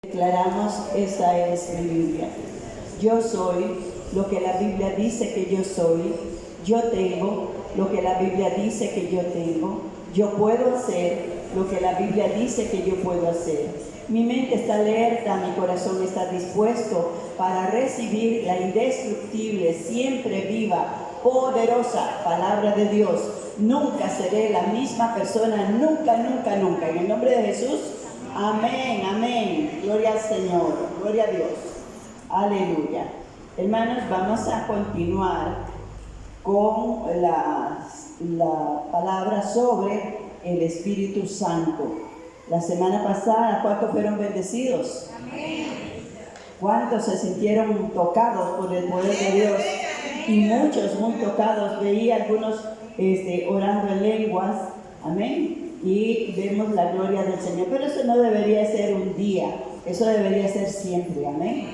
Declaramos, esta es mi Biblia. Yo soy lo que la Biblia dice que yo soy. Yo tengo lo que la Biblia dice que yo tengo. Yo puedo hacer lo que la Biblia dice que yo puedo hacer. Mi mente está alerta, mi corazón está dispuesto para recibir la indestructible, siempre viva, poderosa palabra de Dios. Nunca seré la misma persona, nunca, nunca, nunca. En el nombre de Jesús, amén, amén. Gloria al Señor, gloria a Dios. Aleluya. Hermanos, vamos a continuar con la palabra sobre el Espíritu Santo. La semana pasada, ¿cuántos fueron bendecidos? Amén. ¿Cuántos se sintieron tocados por el poder de Dios? Y muchos muy tocados. Veía algunos orando en lenguas. Amén. Y vemos la gloria del Señor. Pero eso no debería ser un día. Eso debería ser siempre. Amén.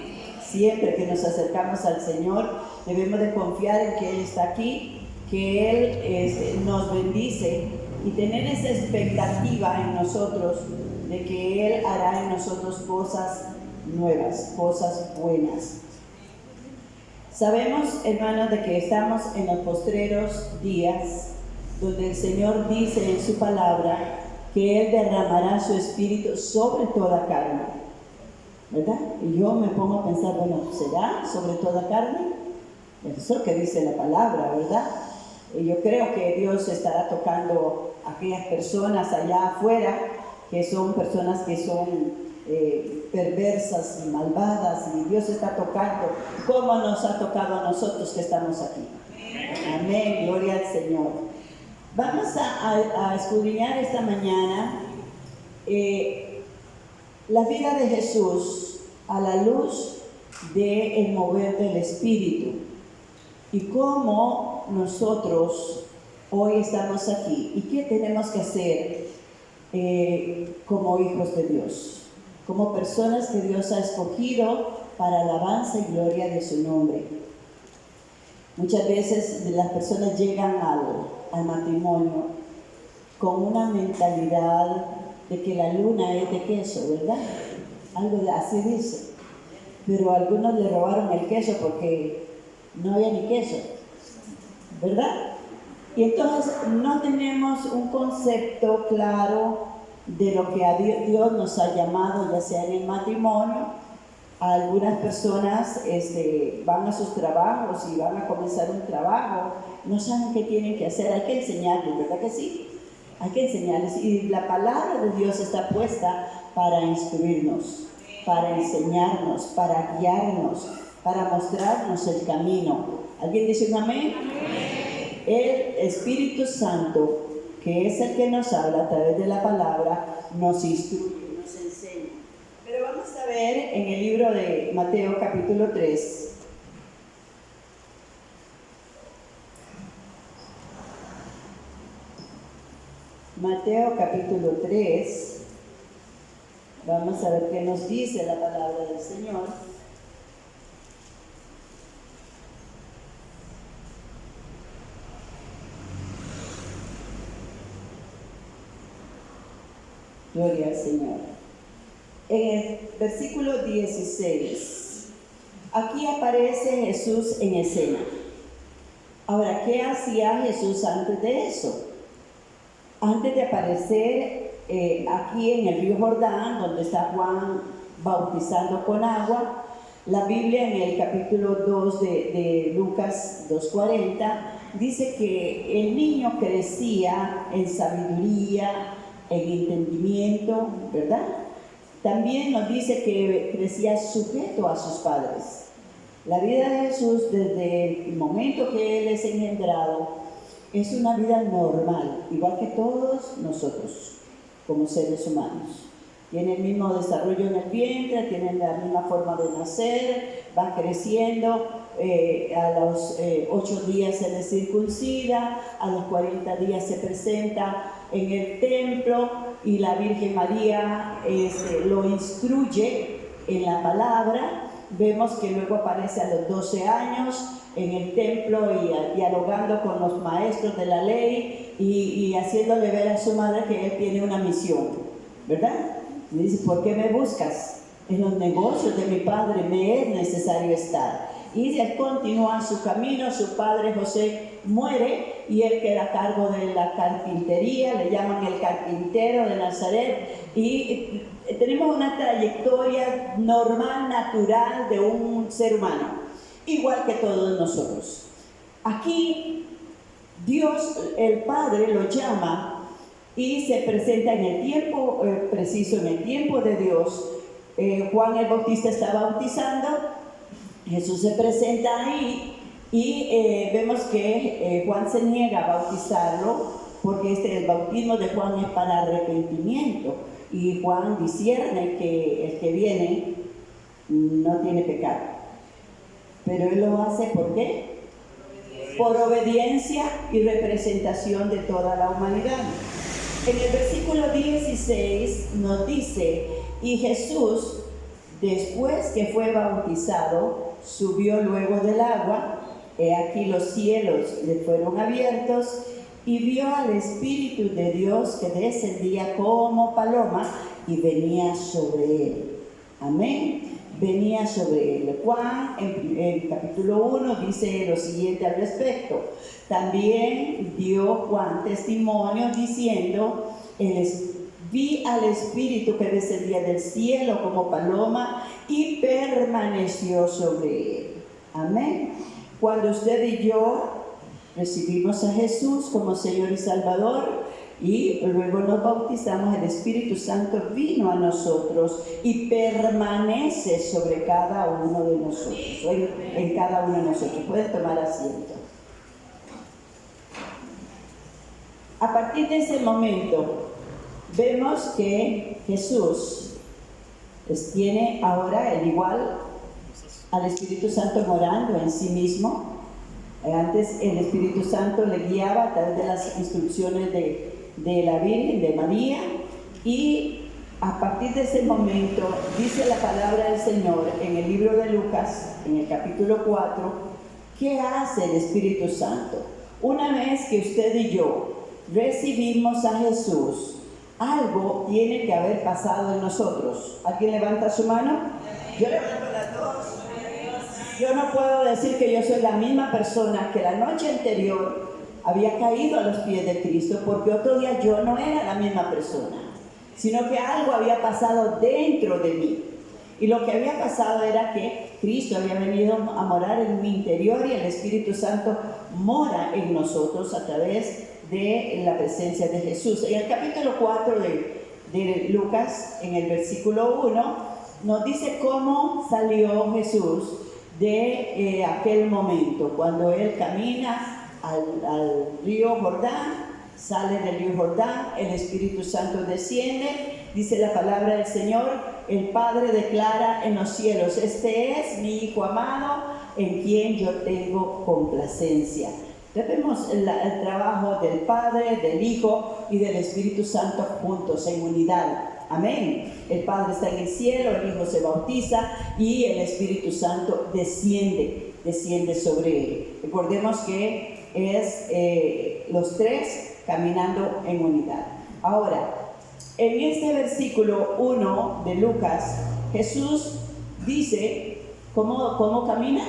Siempre que nos acercamos al Señor, debemos de confiar en que Él está aquí, que Él nos bendice, y tener esa expectativa en nosotros de que Él hará en nosotros cosas nuevas, cosas buenas. Sabemos, hermanos, de que estamos en los postreros días, donde el Señor dice en su palabra que Él derramará su espíritu sobre toda carne, ¿verdad? Y yo me pongo a pensar, bueno, ¿será sobre toda carne? Eso es lo que dice la palabra, ¿verdad? Y yo creo que Dios estará tocando a aquellas personas allá afuera, que son personas que son perversas y malvadas, y Dios está tocando como nos ha tocado a nosotros que estamos aquí. Amén, gloria al Señor. Vamos a escudriñar esta mañana la vida de Jesús a la luz del mover del Espíritu, y cómo nosotros hoy estamos aquí y qué tenemos que hacer como hijos de Dios, como personas que Dios ha escogido para alabanza y gloria de su nombre. Muchas veces las personas llegan al matrimonio con una mentalidad de que la luna es de queso, ¿verdad? Algo así dice. Pero a algunos le robaron el queso porque no había ni queso, ¿verdad? Y entonces no tenemos un concepto claro de lo que a Dios nos ha llamado, ya sea en el matrimonio. Algunas personas van a sus trabajos y van a comenzar un trabajo, no saben qué tienen que hacer, hay que enseñarles, ¿verdad que sí? Hay que enseñarles, y la palabra de Dios está puesta para instruirnos, para enseñarnos, para guiarnos, para mostrarnos el camino. ¿Alguien dice un amén? Amén. El Espíritu Santo, que es el que nos habla a través de la palabra, nos instruye, nos enseña. Pero vamos a ver en el libro de Mateo capítulo 3. Mateo capítulo 3. Vamos a ver qué nos dice la palabra del Señor. Gloria al Señor. En el versículo 16, aquí aparece Jesús en escena. Ahora, ¿qué hacía Jesús antes de eso? Antes de aparecer aquí en el río Jordán, donde está Juan bautizando con agua, la Biblia en el capítulo 2 de Lucas 2:40 dice que el niño crecía en sabiduría, en entendimiento, ¿verdad? También nos dice que crecía sujeto a sus padres. La vida de Jesús, desde el momento que Él es engendrado, es una vida normal, igual que todos nosotros, como seres humanos. Tiene el mismo desarrollo en el vientre, tienen la misma forma de nacer, van creciendo, a los 8 días se les circuncida, a los 40 días se presenta en el templo, y la Virgen María lo instruye en la palabra. Vemos que luego aparece a los 12 años en el templo y dialogando con los maestros de la ley y haciéndole ver a su madre que él tiene una misión, ¿verdad? Le dice, ¿por qué me buscas? en los negocios de mi padre me es necesario estar. Y él continúa su camino, su padre José muere y él queda a cargo de la carpintería, le llaman el carpintero de Nazaret, y tenemos una trayectoria normal, natural de un ser humano, igual que todos nosotros. Aquí Dios, el Padre, lo llama y se presenta en el tiempo preciso, en el tiempo de Dios. Juan el Bautista está bautizando, Jesús se presenta ahí y vemos que Juan se niega a bautizarlo porque el bautismo de Juan es para arrepentimiento, y Juan discierne que el que viene no tiene pecado, pero él lo hace ¿por qué? Por obediencia y representación de toda la humanidad. En el versículo 16 nos dice: y Jesús, después que fue bautizado, subió luego del agua. He aquí los cielos le fueron abiertos, y vio al Espíritu de Dios que descendía como paloma y venía sobre él. Amén. Venía sobre él. Juan, en capítulo 1, dice lo siguiente al respecto. También dio Juan testimonio diciendo: vi al Espíritu que descendía del cielo como paloma y permaneció sobre él. Amén. Cuando usted y yo recibimos a Jesús como Señor y Salvador y luego nos bautizamos, el Espíritu Santo vino a nosotros y permanece sobre cada uno de nosotros, en cada uno de nosotros. Pueden tomar asiento. A partir de ese momento vemos que Jesús tiene ahora el igual al Espíritu Santo morando en sí mismo. Antes el Espíritu Santo le guiaba a través de las instrucciones de la Virgen, de María, y a partir de ese momento dice la palabra del Señor en el libro de Lucas, en el capítulo 4, ¿qué hace el Espíritu Santo? Una vez que usted y yo recibimos a Jesús, algo tiene que haber pasado en nosotros. ¿Alguien levanta su mano? Yo levanto las dos. Yo no puedo decir que yo soy la misma persona que la noche anterior había caído a los pies de Cristo, porque otro día yo no era la misma persona, sino que algo había pasado dentro de mí. Y lo que había pasado era que Cristo había venido a morar en mi interior y el Espíritu Santo mora en nosotros a través de la presencia de Jesús. En el capítulo 4 de Lucas, en el versículo 1, nos dice cómo salió Jesús de aquel momento, cuando él camina al río Jordán, sale del río Jordán, el Espíritu Santo desciende, dice la palabra del Señor, el Padre declara en los cielos: este es mi Hijo amado, en quien yo tengo complacencia. Entonces vemos el trabajo del Padre, del Hijo y del Espíritu Santo juntos, en unidad. Amén. El Padre está en el cielo, el Hijo se bautiza y el Espíritu Santo desciende sobre él. Recordemos que es los tres caminando en unidad. Ahora, en este versículo 1 de Lucas, Jesús dice, ¿cómo camina?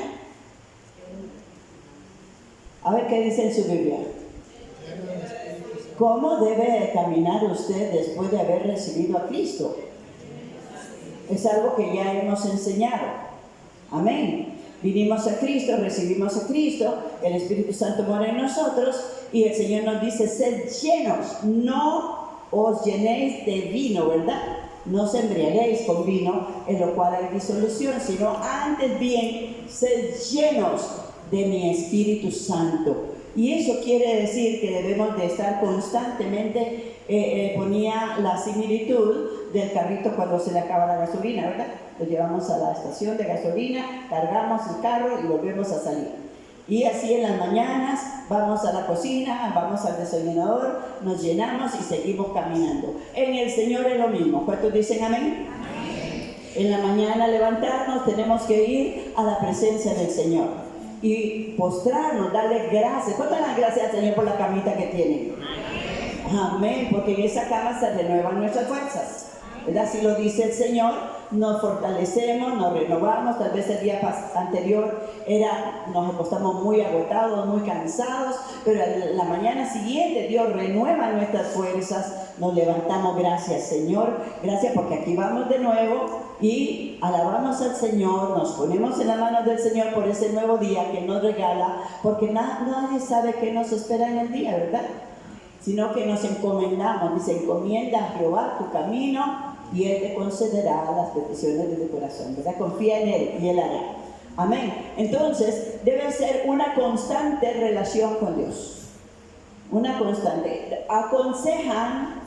A ver qué dice en su Biblia. ¿Cómo debe caminar usted después de haber recibido a Cristo? Es algo que ya hemos enseñado. Amén. Vinimos a Cristo, recibimos a Cristo, el Espíritu Santo mora en nosotros y el Señor nos dice: sed llenos, no os llenéis de vino, ¿verdad? No os embriaguéis con vino, en lo cual hay disolución, sino antes bien, sed llenos de mi Espíritu Santo. Y eso quiere decir que debemos de estar constantemente, ponía la similitud del carrito cuando se le acaba la gasolina, ¿verdad? Lo llevamos a la estación de gasolina, cargamos el carro y volvemos a salir. Y así en las mañanas vamos a la cocina, vamos al desayunador, nos llenamos y seguimos caminando. En el Señor es lo mismo. ¿Cuántos dicen amén? Amén. En la mañana levantarnos tenemos que ir a la presencia del Señor y postrarnos, darle gracias. ¿Cuántas las gracias al Señor por la camita que tienen? Amén. Amén, porque en esa cama se renuevan nuestras fuerzas, ¿verdad? Así lo dice el Señor, nos fortalecemos, nos renovamos. Tal vez el día anterior nos acostamos muy agotados, muy cansados, pero la mañana siguiente Dios renueva nuestras fuerzas, nos levantamos. Gracias, Señor, gracias, porque aquí vamos de nuevo y alabamos al Señor, nos ponemos en las manos del Señor por ese nuevo día que nos regala, porque nadie sabe qué nos espera en el día, ¿verdad? Sino que nos encomendamos. Dice: encomienda a Jehová tu camino y Él te concederá las peticiones de tu corazón, ¿verdad? Confía en Él y Él hará. Amén. Entonces, debe ser una constante relación con Dios. Una constante. Aconsejan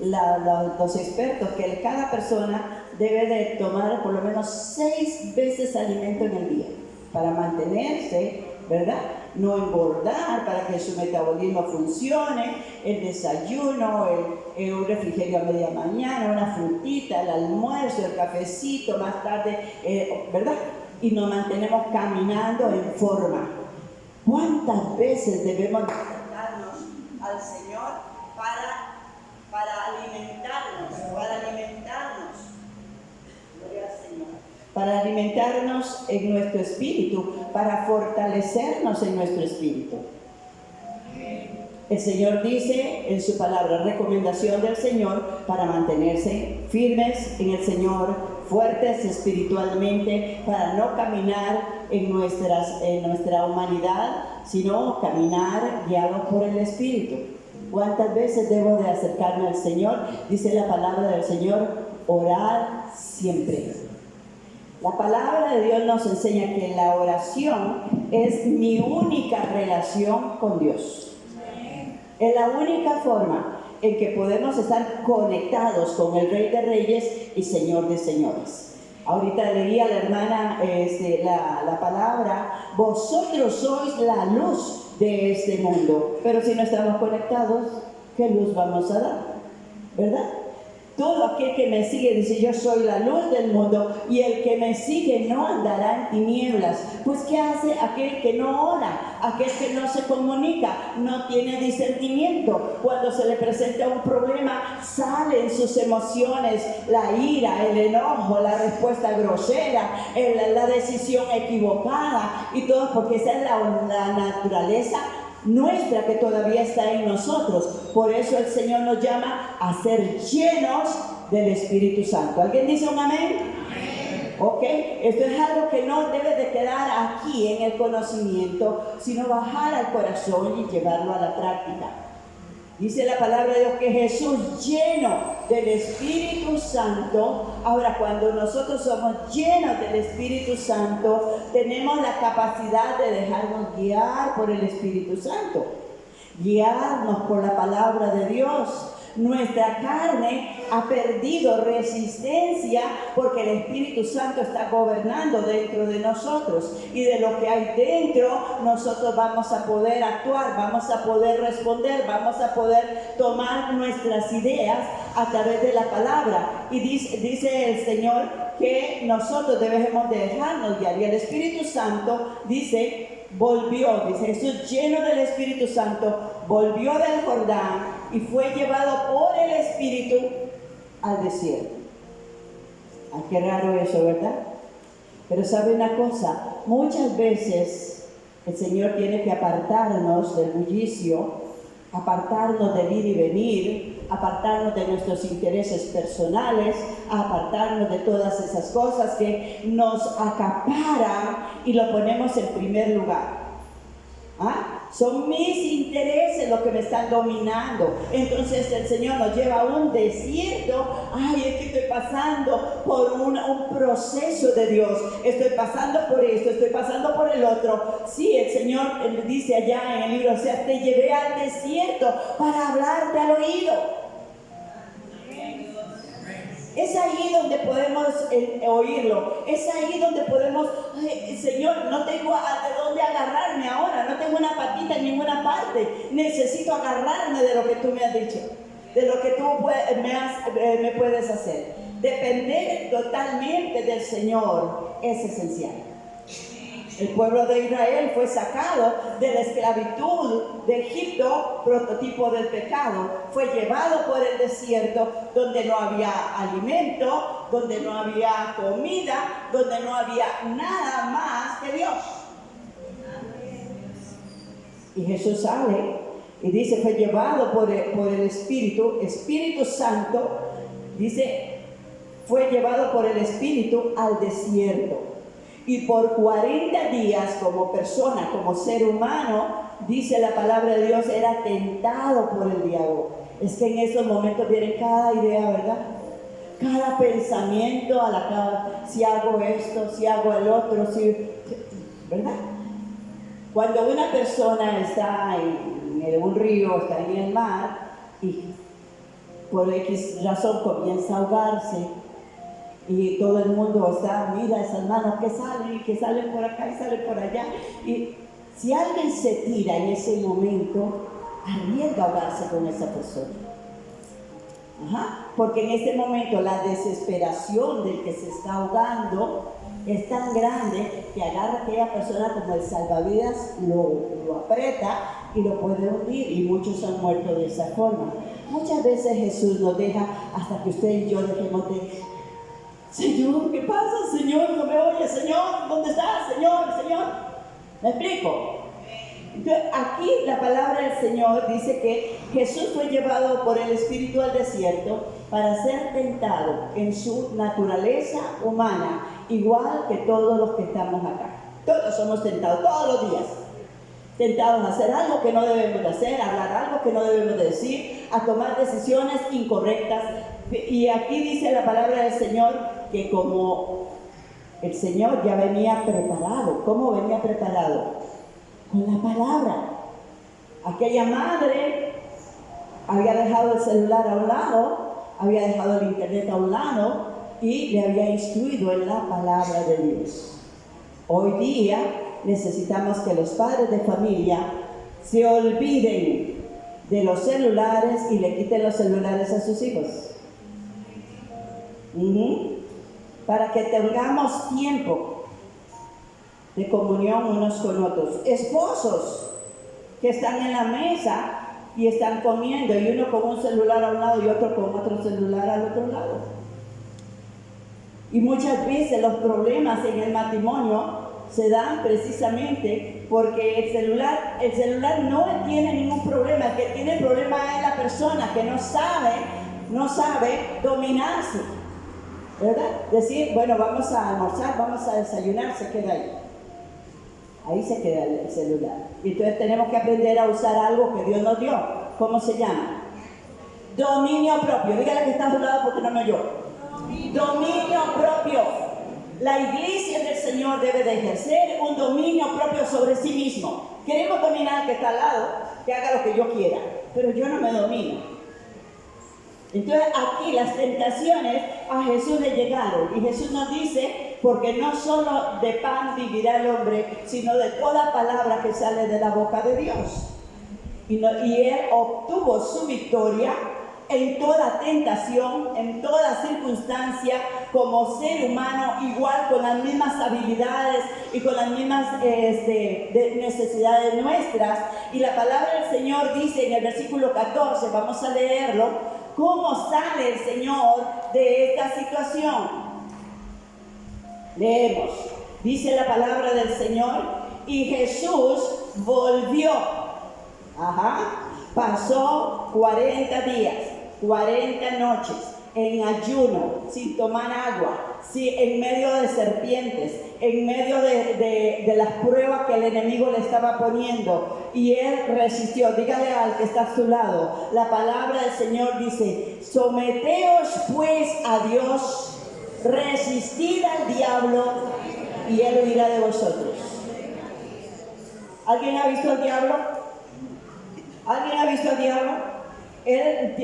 los expertos que cada persona debe de tomar por lo menos 6 veces alimento en el día para mantenerse, ¿verdad? No engordar, para que su metabolismo funcione, el desayuno, un refrigerio a media mañana, una frutita, el almuerzo, el cafecito, más tarde, ¿verdad? Y nos mantenemos caminando en forma. ¿Cuántas veces debemos acercarnos al Señor para alimentarnos? Gloria al Señor. Para alimentarnos en nuestro espíritu, para fortalecernos en nuestro espíritu. El Señor dice en su palabra, recomendación del Señor para mantenerse firmes en el Señor, fuertes espiritualmente, para no caminar en nuestra humanidad, sino caminar guiados por el Espíritu. ¿Cuántas veces debo de acercarme al Señor? Dice la palabra del Señor, orar siempre. La palabra de Dios nos enseña que la oración es mi única relación con Dios. Es la única forma en que podemos estar conectados con el Rey de Reyes y Señor de Señores. Ahorita leía a la hermana la palabra: vosotros sois la luz de este mundo. Pero si no estamos conectados, ¿qué luz vamos a dar? ¿Verdad? Todo aquel que me sigue, dice, yo soy la luz del mundo, y el que me sigue no andará en tinieblas. Pues ¿qué hace aquel que no ora? Aquel que no se comunica, no tiene discernimiento. Cuando se le presenta un problema, salen sus emociones, la ira, el enojo, la respuesta grosera, la decisión equivocada, y todo porque esa es la naturaleza nuestra que todavía está en nosotros. Por eso el Señor nos llama a ser llenos del Espíritu Santo. ¿Alguien dice un amén? Amén. Ok, esto es algo que no debe de quedar aquí en el conocimiento, sino bajar al corazón y llevarlo a la práctica. Dice la palabra de Dios que Jesús, lleno del Espíritu Santo. Ahora, cuando nosotros somos llenos del Espíritu Santo, tenemos la capacidad de dejarnos guiar por el Espíritu Santo, guiarnos por la palabra de Dios. Nuestra carne ha perdido resistencia porque el Espíritu Santo está gobernando dentro de nosotros, y de lo que hay dentro nosotros vamos a poder actuar, vamos a poder responder, vamos a poder tomar nuestras ideas a través de la palabra. Y dice el Señor que nosotros debemos de dejarnos guiar, y el Espíritu Santo dice Jesús, lleno del Espíritu Santo, volvió del Jordán y fue llevado por el Espíritu al desierto. Ah, qué raro eso, ¿verdad? Pero sabe una cosa, muchas veces el Señor tiene que apartarnos del bullicio, apartarnos del ir y venir, apartarnos de nuestros intereses personales, apartarnos de todas esas cosas que nos acaparan y lo ponemos en primer lugar. ¿Ah? Son mis intereses los que me están dominando. Entonces el Señor nos lleva a un desierto. Ay, es que estoy pasando por un proceso de Dios. Estoy pasando por esto, estoy pasando por el otro. Sí, el Señor dice allá en el libro, o sea, te llevé al desierto para hablarte al oído. Es ahí donde podemos oírlo. Es ahí donde podemos, Señor, no tengo de dónde agarrarme ahora. No tengo una patita en ninguna parte. Necesito agarrarme de lo que tú me has dicho, de lo que tú me puedes hacer. Depender totalmente del Señor es esencial. El pueblo de Israel fue sacado de la esclavitud de Egipto, prototipo del pecado. Fue llevado por el desierto donde no había alimento, donde no había comida, donde no había nada más que Dios. Y Jesús sale y dice, fue llevado por el Espíritu Santo, dice, fue llevado por el Espíritu al desierto. Y por 40 días como persona, como ser humano, dice la palabra de Dios, era tentado por el diablo. Es que en esos momentos viene cada idea, ¿verdad? Cada pensamiento a la cabeza, si hago esto, si hago el otro, ¿verdad? Cuando una persona está en un río, está en el mar, y por X razón comienza a ahogarse, y todo el mundo está, mira esas manos que salen por acá y salen por allá. Y si alguien se tira en ese momento, arriesga ahogarse con esa persona. Porque en ese momento la desesperación del que se está ahogando es tan grande que agarra a aquella persona como el salvavidas, lo aprieta y lo puede hundir, y muchos han muerto de esa forma. Muchas veces Jesús nos deja hasta que usted y yo dejemos de... Señor, ¿qué pasa? Señor, no me oye. Señor, ¿dónde estás? Señor. ¿Me explico? Entonces, aquí la palabra del Señor dice que Jesús fue llevado por el Espíritu al desierto para ser tentado en su naturaleza humana, igual que todos los que estamos acá. Todos somos tentados, todos los días. Tentados a hacer algo que no debemos de hacer, a hablar algo que no debemos de decir, a tomar decisiones incorrectas. Y aquí dice la palabra del Señor que como el Señor ya venía preparado. ¿Cómo venía preparado? Con la palabra. Aquella madre había dejado el celular a un lado, había dejado el internet a un lado y le había instruido en la palabra de Dios. Hoy día necesitamos que los padres de familia se olviden de los celulares y le quiten los celulares a sus hijos. Para que tengamos tiempo de comunión unos con otros. Esposos que están en la mesa y están comiendo, y uno con un celular a un lado y otro con otro celular al otro lado. Y muchas veces los problemas en el matrimonio se dan precisamente porque el celular no tiene ningún problema. El que tiene problema es la persona que no sabe dominarse, ¿verdad? Decir, bueno, vamos a almorzar, vamos a desayunar, se queda ahí. Ahí se queda el celular. Y entonces tenemos que aprender a usar algo que Dios nos dio. ¿Cómo se llama? Dominio propio. Dígale que está a su lado porque no me oyó. Dominio propio. La iglesia del Señor debe de ejercer un dominio propio sobre sí mismo. Queremos dominar al que está al lado, que haga lo que yo quiera, pero yo no me domino. Entonces aquí las tentaciones a Jesús le llegaron, y Jesús nos dice, porque no solo de pan vivirá el hombre, sino de toda palabra que sale de la boca de Dios. Y él obtuvo su victoria en toda tentación, en toda circunstancia, como ser humano, igual con las mismas habilidades y con las mismas necesidades nuestras. Y la palabra del Señor dice en el versículo 14, vamos a leerlo, cómo sale el Señor de esta situación. Leemos, dice la palabra del Señor, y Jesús volvió. Pasó 40 días, 40 noches en ayuno, sin tomar agua, en medio de serpientes, en medio de las pruebas que el enemigo le estaba poniendo, y él resistió. Dígale al que está a su lado, la palabra del Señor dice, someteos pues a Dios, resistid al diablo y él huirá de vosotros. ¿Alguien ha visto al diablo? ¿Alguien ha visto al diablo? Él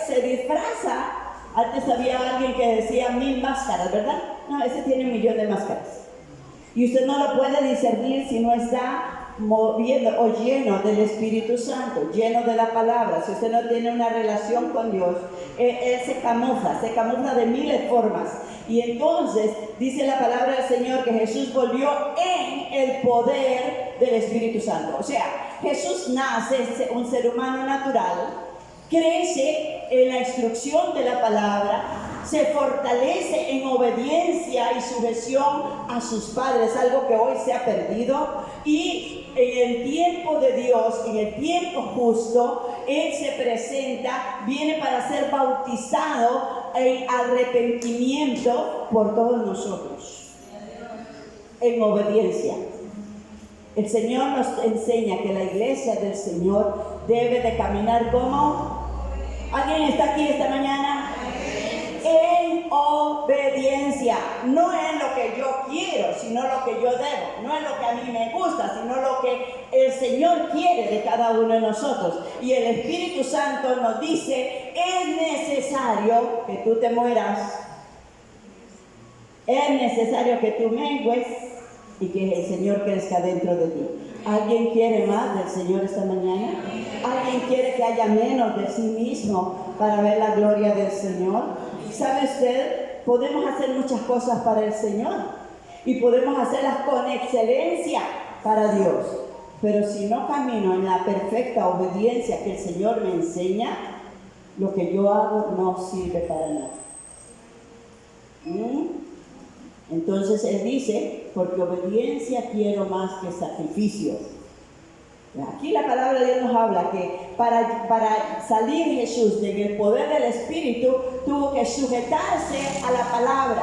se disfraza. Antes había alguien que decía 1000 máscaras, ¿verdad? No, ese tiene 1 millón de máscaras. Y usted no lo puede discernir si no está moviendo o lleno del Espíritu Santo, lleno de la palabra. Si usted no tiene una relación con Dios, él se camufla de miles formas. Y entonces dice la palabra del Señor que Jesús volvió en el poder del Espíritu Santo. O sea, Jesús nace un ser humano natural, crece en la instrucción de la palabra, se fortalece en obediencia y sujeción a sus padres, algo que hoy se ha perdido, y en el tiempo de Dios, en el tiempo justo, Él se presenta, viene para ser bautizado en arrepentimiento por todos nosotros, en obediencia. El Señor nos enseña que la iglesia del Señor debe de caminar como... ¿Alguien está aquí esta mañana? En obediencia, no en lo que yo quiero, sino lo que yo debo, no en lo que a mí me gusta, sino lo que el Señor quiere de cada uno de nosotros. Y el Espíritu Santo nos dice, es necesario que tú te mueras, es necesario que tú mengues y que el Señor crezca dentro de ti. ¿Alguien quiere más del Señor esta mañana? ¿Alguien quiere que haya menos de sí mismo para ver la gloria del Señor? ¿Sabe usted? Podemos hacer muchas cosas para el Señor y podemos hacerlas con excelencia para Dios. Pero si no camino en la perfecta obediencia que el Señor me enseña, lo que yo hago no sirve para nada. Entonces Él dice, porque obediencia quiero más que sacrificio. Aquí la palabra de Dios nos habla que para salir Jesús en el poder del Espíritu tuvo que sujetarse a la palabra.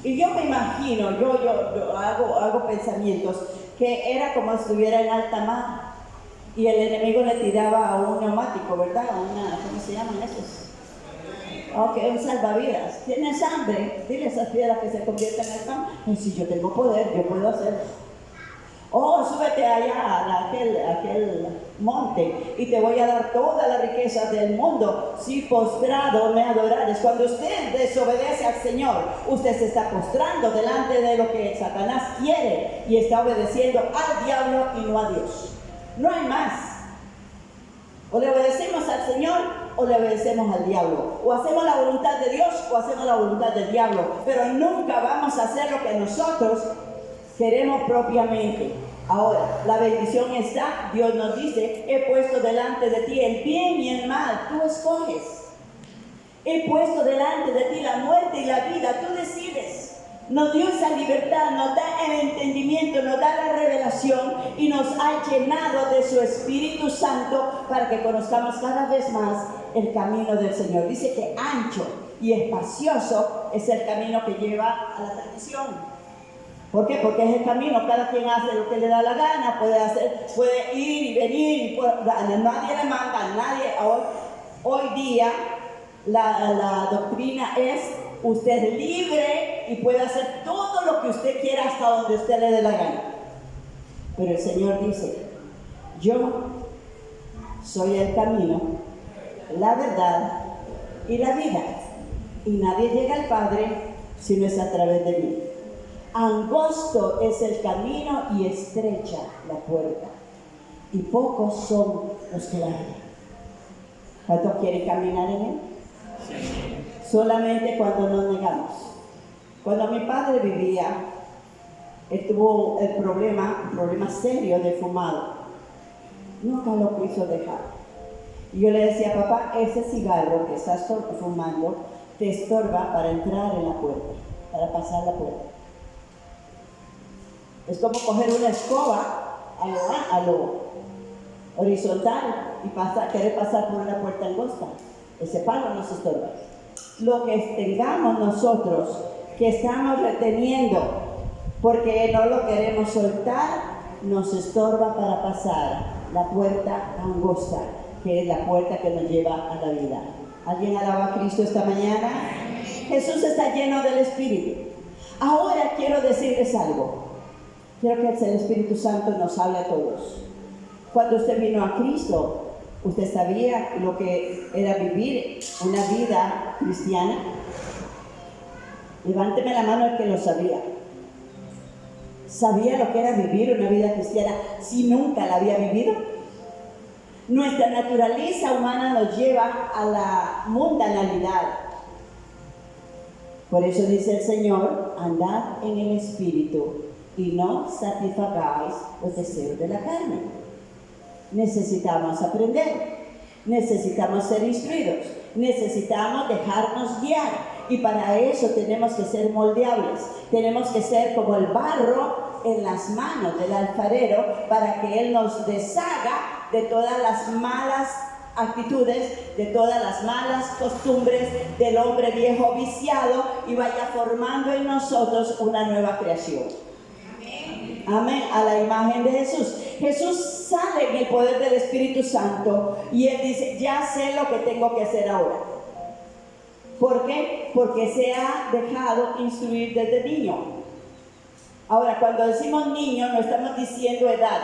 Y yo me imagino, yo hago pensamientos, que era como si estuviera en alta mar y el enemigo le tiraba a un neumático, ¿verdad? ¿Cómo se llaman esos? Ok, un salvavidas. ¿Tienes hambre? Dile a esas piedras que se convierten en pan. Y si yo tengo poder, yo puedo hacerlo. Oh, súbete allá a aquel monte y te voy a dar toda la riqueza del mundo. Si postrado me adorares. Cuando usted desobedece al Señor, usted se está postrando delante de lo que Satanás quiere y está obedeciendo al diablo y no a Dios. No hay más. O le obedecemos al Señor o le obedecemos al diablo. O hacemos la voluntad de Dios o hacemos la voluntad del diablo. Pero nunca vamos a hacer lo que nosotros queremos propiamente. Ahora, la bendición está, Dios nos dice, he puesto delante de ti el bien y el mal, tú escoges. He puesto delante de ti la muerte y la vida, tú decides. Nos dio esa libertad, nos da el entendimiento, nos da la revelación y nos ha llenado de su Espíritu Santo para que conozcamos cada vez más el camino del Señor. Dice que ancho y espacioso es el camino que lleva a la perdición. ¿Por qué? Porque es el camino, cada quien hace lo que le da la gana, puede ir y venir, nadie le manda, nadie. Hoy día la doctrina es usted es libre y puede hacer todo lo que usted quiera hasta donde usted le dé la gana. Pero el Señor dice, yo soy el camino, la verdad y la vida, y nadie llega al Padre si no es a través de mí. Angosto es el camino y estrecha la puerta, y pocos son los que la hallan. ¿Cuántos quieren caminar en él? Sí. Solamente cuando nos negamos. Cuando mi padre vivía, él tuvo un problema serio de fumado. Nunca lo quiso dejar. Y yo le decía, papá, ese cigarro que estás fumando te estorba para entrar en la puerta, para pasar la puerta. Es como coger una escoba a lo horizontal y querer pasar por una puerta angosta. Ese palo nos estorba. Lo que tengamos nosotros, que estamos reteniendo, porque no lo queremos soltar, nos estorba para pasar la puerta angosta, que es la puerta que nos lleva a la vida. ¿Alguien alaba a Cristo esta mañana? Jesús está lleno del Espíritu. Ahora quiero decirles algo. Quiero que el Espíritu Santo nos hable a todos. Cuando usted vino a Cristo, ¿usted sabía lo que era vivir una vida cristiana? Levánteme la mano el que lo sabía. ¿Sabía lo que era vivir una vida cristiana si nunca la había vivido? Nuestra naturaleza humana nos lleva a la mundanalidad. Por eso dice el Señor, andad en el Espíritu y no satisfagáis los deseos de la carne. Necesitamos aprender, necesitamos ser instruidos, necesitamos dejarnos guiar, y para eso tenemos que ser moldeables, tenemos que ser como el barro en las manos del alfarero para que Él nos deshaga de todas las malas actitudes, de todas las malas costumbres del hombre viejo viciado y vaya formando en nosotros una nueva creación. Amén, a la imagen de Jesús. Jesús sale en el poder del Espíritu Santo y Él dice, ya sé lo que tengo que hacer ahora. ¿Por qué? Porque se ha dejado instruir desde niño. Ahora, cuando decimos niño, no estamos diciendo edad.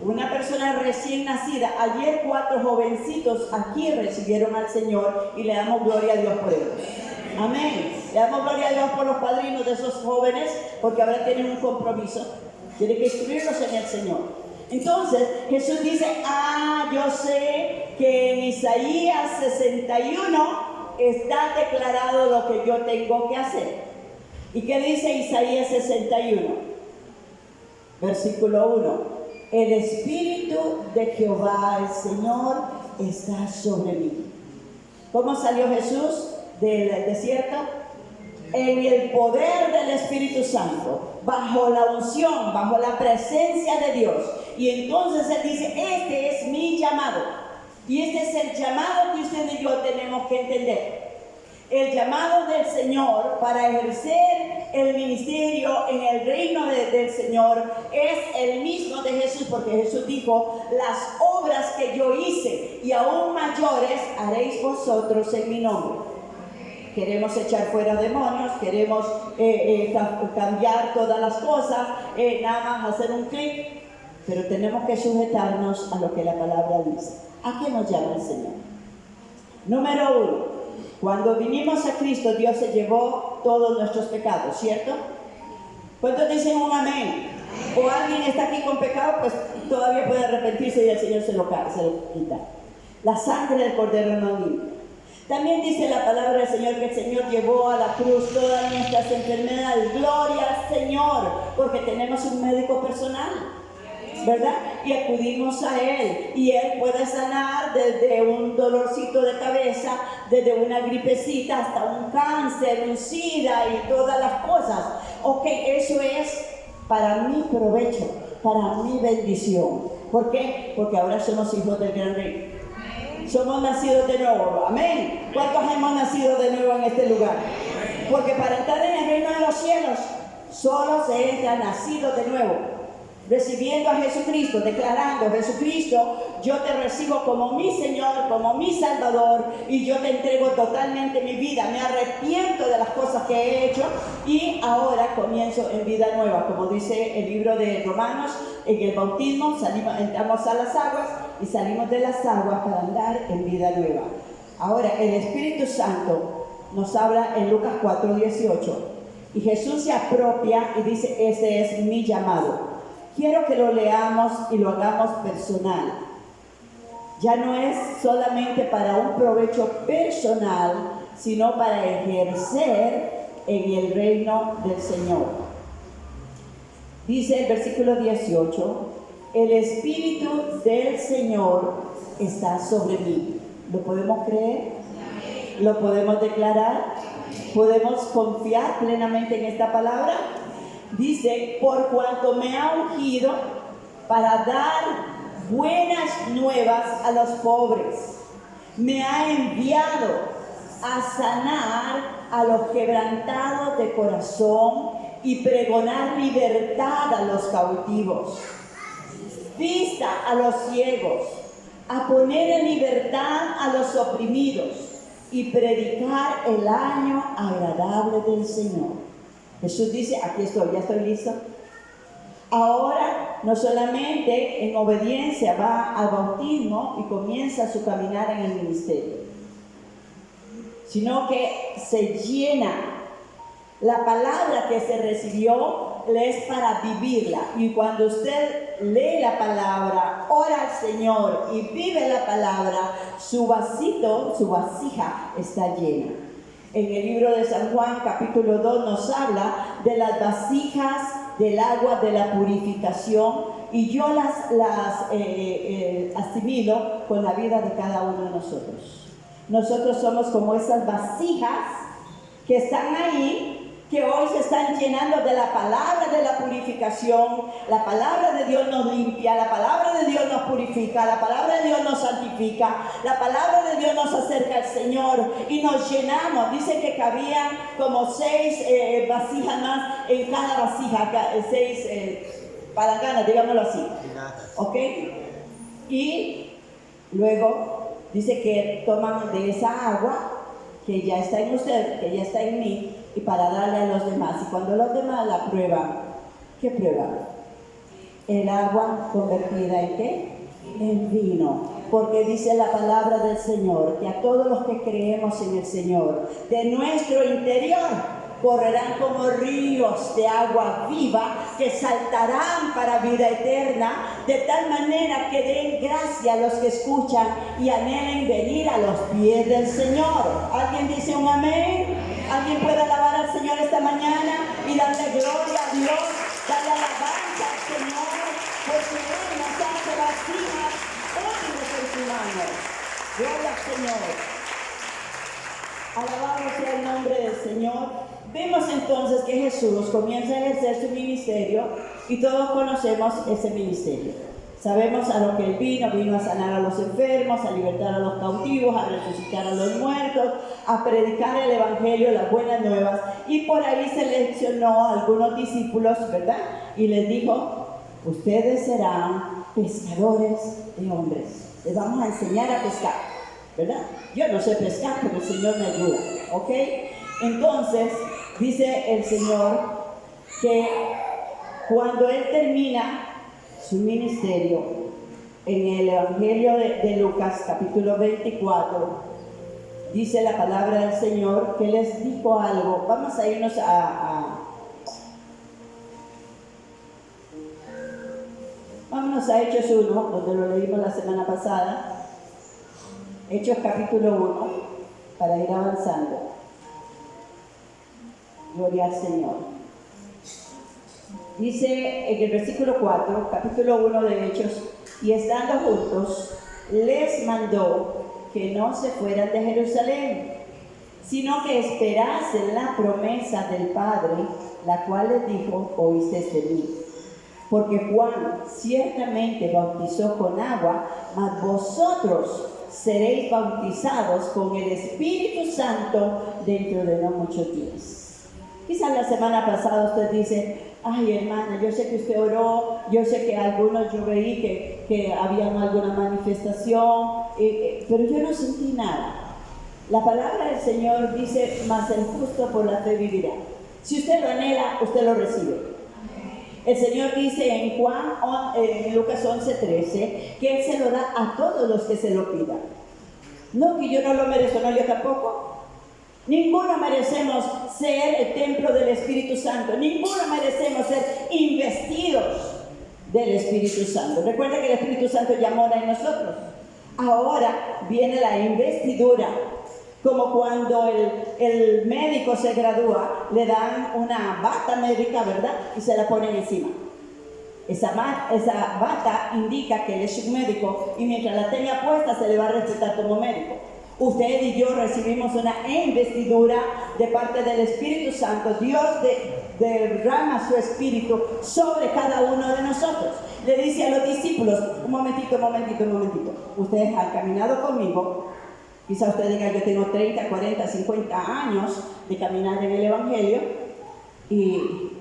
Una persona recién nacida, ayer 4 jovencitos aquí recibieron al Señor y le damos gloria a Dios por ellos. Amén. Le damos gloria a Dios por los padrinos de esos jóvenes, porque ahora tienen un compromiso. Tienen que instruirlos en el Señor. Entonces, Jesús dice, yo sé que en Isaías 61 está declarado lo que yo tengo que hacer. ¿Y qué dice Isaías 61? Versículo 1. El Espíritu de Jehová, el Señor, está sobre mí. ¿Cómo salió Jesús del desierto? En el poder del Espíritu Santo, bajo la unción, bajo la presencia de Dios. Y entonces Él dice, este es mi llamado. Y este es el llamado que usted y yo tenemos que entender. El llamado del Señor para ejercer el ministerio en el reino del Señor es el mismo de Jesús, porque Jesús dijo, las obras que yo hice y aún mayores haréis vosotros en mi nombre. Queremos echar fuera demonios, queremos cambiar todas las cosas, nada más hacer un clic, pero tenemos que sujetarnos a lo que la palabra dice. ¿A qué nos llama el Señor? Número 1, cuando vinimos a Cristo, Dios se llevó todos nuestros pecados, ¿cierto? ¿Cuántos dicen un amén? O alguien está aquí con pecado, pues todavía puede arrepentirse y el Señor se lo quita. La sangre del Cordero no limpia. También dice la palabra del Señor que el Señor llevó a la cruz todas nuestras enfermedades. Gloria al Señor, porque tenemos un médico personal, ¿verdad? Y acudimos a Él, y Él puede sanar desde un dolorcito de cabeza, desde una gripecita hasta un cáncer, un SIDA y todas las cosas. Ok, eso es para mi provecho, para mi bendición. ¿Por qué? Porque ahora somos hijos del gran Rey. Somos nacidos de nuevo, amén. ¿Cuántos hemos nacido de nuevo en este lugar? Porque para entrar en el reino de los cielos, solo se entra nacido de nuevo, recibiendo a Jesucristo, declarando, Jesucristo, yo te recibo como mi Señor, como mi Salvador, y yo te entrego totalmente mi vida, me arrepiento de las cosas que he hecho, y ahora comienzo en vida nueva, como dice el libro de Romanos. En el bautismo entramos a las aguas y salimos de las aguas para andar en vida nueva. Ahora, el Espíritu Santo nos habla en Lucas 4:18, y Jesús se apropia y dice, ese es mi llamado. Quiero que lo leamos y lo hagamos personal. Ya no es solamente para un provecho personal, sino para ejercer en el reino del Señor. Dice el versículo 18, el Espíritu del Señor está sobre mí. ¿Lo podemos creer? ¿Lo podemos declarar? ¿Podemos confiar plenamente en esta palabra? Dice, por cuanto me ha ungido para dar buenas nuevas a los pobres, me ha enviado a sanar a los quebrantados de corazón y pregonar libertad a los cautivos, vista a los ciegos, a poner en libertad a los oprimidos y predicar el año agradable del Señor. Jesús dice, aquí estoy, ya estoy listo. Ahora no solamente en obediencia va al bautismo y comienza su caminar en el ministerio, sino que se llena. La palabra que se recibió le es para vivirla, y cuando usted lee la palabra, ora al Señor y vive la palabra, su vasito, su vasija está llena. en el libro de San Juan, capítulo 2, nos habla de las vasijas del agua de la purificación, y yo las asimilo con la vida de cada uno de nosotros. Nosotros somos como esas vasijas que están ahí, que hoy se están llenando de la palabra de la purificación. La palabra de Dios nos limpia, la palabra de Dios nos purifica, la palabra de Dios nos santifica, la palabra de Dios nos acerca al Señor y nos llenamos. Dice que cabían como 6 vasijas más en cada vasija, 6 palanganas, digámoslo así, ¿ok? Y luego dice que toman de esa agua que ya está en usted, que ya está en mí, y para darle a los demás. Y cuando los demás la prueban, ¿qué prueban? El agua convertida ¿en qué? En vino. Porque dice la palabra del Señor que a todos los que creemos en el Señor, de nuestro interior correrán como ríos de agua viva que saltarán para vida eterna, de tal manera que den gracia a los que escuchan y anhelen venir a los pies del Señor. ¿Alguien dice un amén? ¿Alguien puede alabar al Señor esta mañana y darle gloria a Dios, darle alabanza al Señor, porque Él nos hace vasijas útiles en su mano? Gloria al Señor. Alabado sea el nombre del Señor. Vemos entonces que Jesús comienza a ejercer su ministerio y todos conocemos ese ministerio. Sabemos a lo que Él vino a sanar a los enfermos, a libertar a los cautivos, a resucitar a los muertos, a predicar el Evangelio, las buenas nuevas. Y por ahí seleccionó a algunos discípulos, ¿verdad? Y les dijo, ustedes serán pescadores de hombres. Les vamos a enseñar a pescar, ¿verdad? Yo no sé pescar, pero el Señor me ayuda, ¿ok? Entonces, dice el Señor que cuando Él termina su ministerio, en el Evangelio de Lucas, capítulo 24, dice la palabra del Señor que les dijo algo. Vamos a irnos vámonos a Hechos 1, donde lo leímos la semana pasada. Hechos capítulo 1, para ir avanzando. Gloria al Señor. Dice en el versículo 4, capítulo 1 de Hechos, y estando juntos, les mandó que no se fueran de Jerusalén, sino que esperasen la promesa del Padre, la cual les dijo, oísteis de mí. Porque Juan ciertamente bautizó con agua, mas vosotros seréis bautizados con el Espíritu Santo dentro de no muchos días. Quizás la semana pasada usted dice, ay hermana, yo sé que usted oró, yo sé que algunos yo veí que había alguna manifestación, pero yo no sentí nada. La palabra del Señor dice, mas el justo por la fe vivirá. Si usted lo anhela, usted lo recibe. El Señor dice en Lucas 11:13 que Él se lo da a todos los que se lo pidan. No que yo no lo merezco, no, yo tampoco. Ninguno merecemos ser el templo del Espíritu Santo. Ninguno merecemos ser investidos del Espíritu Santo. Recuerda que el Espíritu Santo ya mora en nosotros. Ahora viene la investidura. Como cuando el médico se gradúa, le dan una bata médica, ¿verdad? Y se la ponen encima. Esa bata indica que él es un médico y mientras la tenga puesta se le va a respetar como médico. Usted y yo recibimos una investidura de parte del Espíritu Santo. Dios derrama su Espíritu sobre cada uno de nosotros. Le dice a los discípulos, un momentito. Ustedes han caminado conmigo. Quizá usted diga, yo tengo 30, 40, 50 años de caminar en el Evangelio y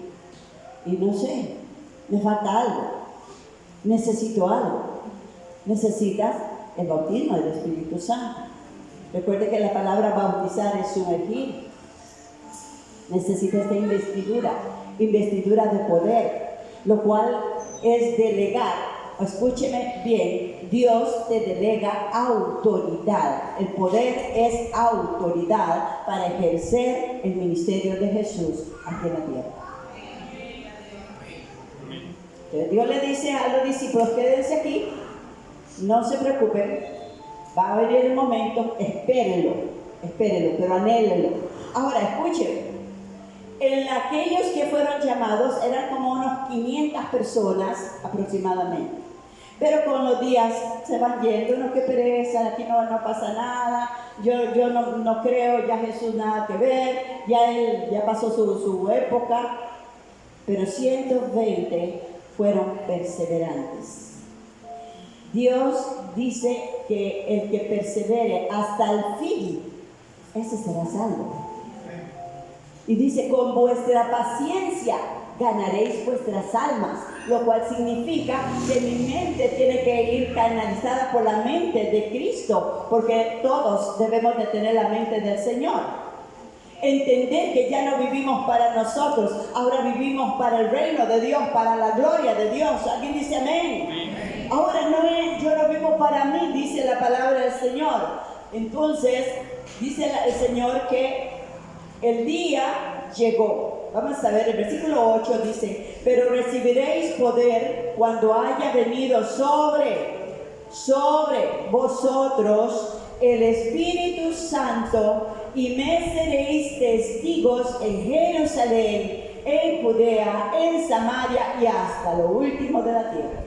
no sé, me falta algo, necesito algo. Necesitas el bautismo del Espíritu Santo. Recuerde que la palabra bautizar es sumergir. Necesita esta investidura de poder, lo cual es delegar. Escúcheme bien, Dios te delega autoridad. El poder es autoridad para ejercer el ministerio de Jesús aquí en la tierra. Entonces Dios le dice a los discípulos, quédense aquí, no se preocupen, va a venir el momento, espérenlo, pero anhélenlo. Ahora, escuchen, en aquellos que fueron llamados eran como unos 500 personas aproximadamente. Pero con los días se van yendo, no, qué pereza, aquí no pasa nada, yo no creo, ya Jesús nada que ver, ya pasó su época. Pero 120 fueron perseverantes. Dios dice que el que persevere hasta el fin, ese será salvo. Y dice, con vuestra paciencia ganaréis vuestras almas, lo cual significa que mi mente tiene que ir canalizada por la mente de Cristo, porque todos debemos de tener la mente del Señor. Entender que ya no vivimos para nosotros, ahora vivimos para el reino de Dios, para la gloria de Dios. ¿Alguien dice amén? Amén. Ahora yo no vivo para mí, dice la palabra del Señor. Entonces, dice el Señor que el día llegó. Vamos a ver, el versículo 8 dice, pero recibiréis poder cuando haya venido sobre vosotros el Espíritu Santo, y me seréis testigos en Jerusalén, en Judea, en Samaria y hasta lo último de la tierra.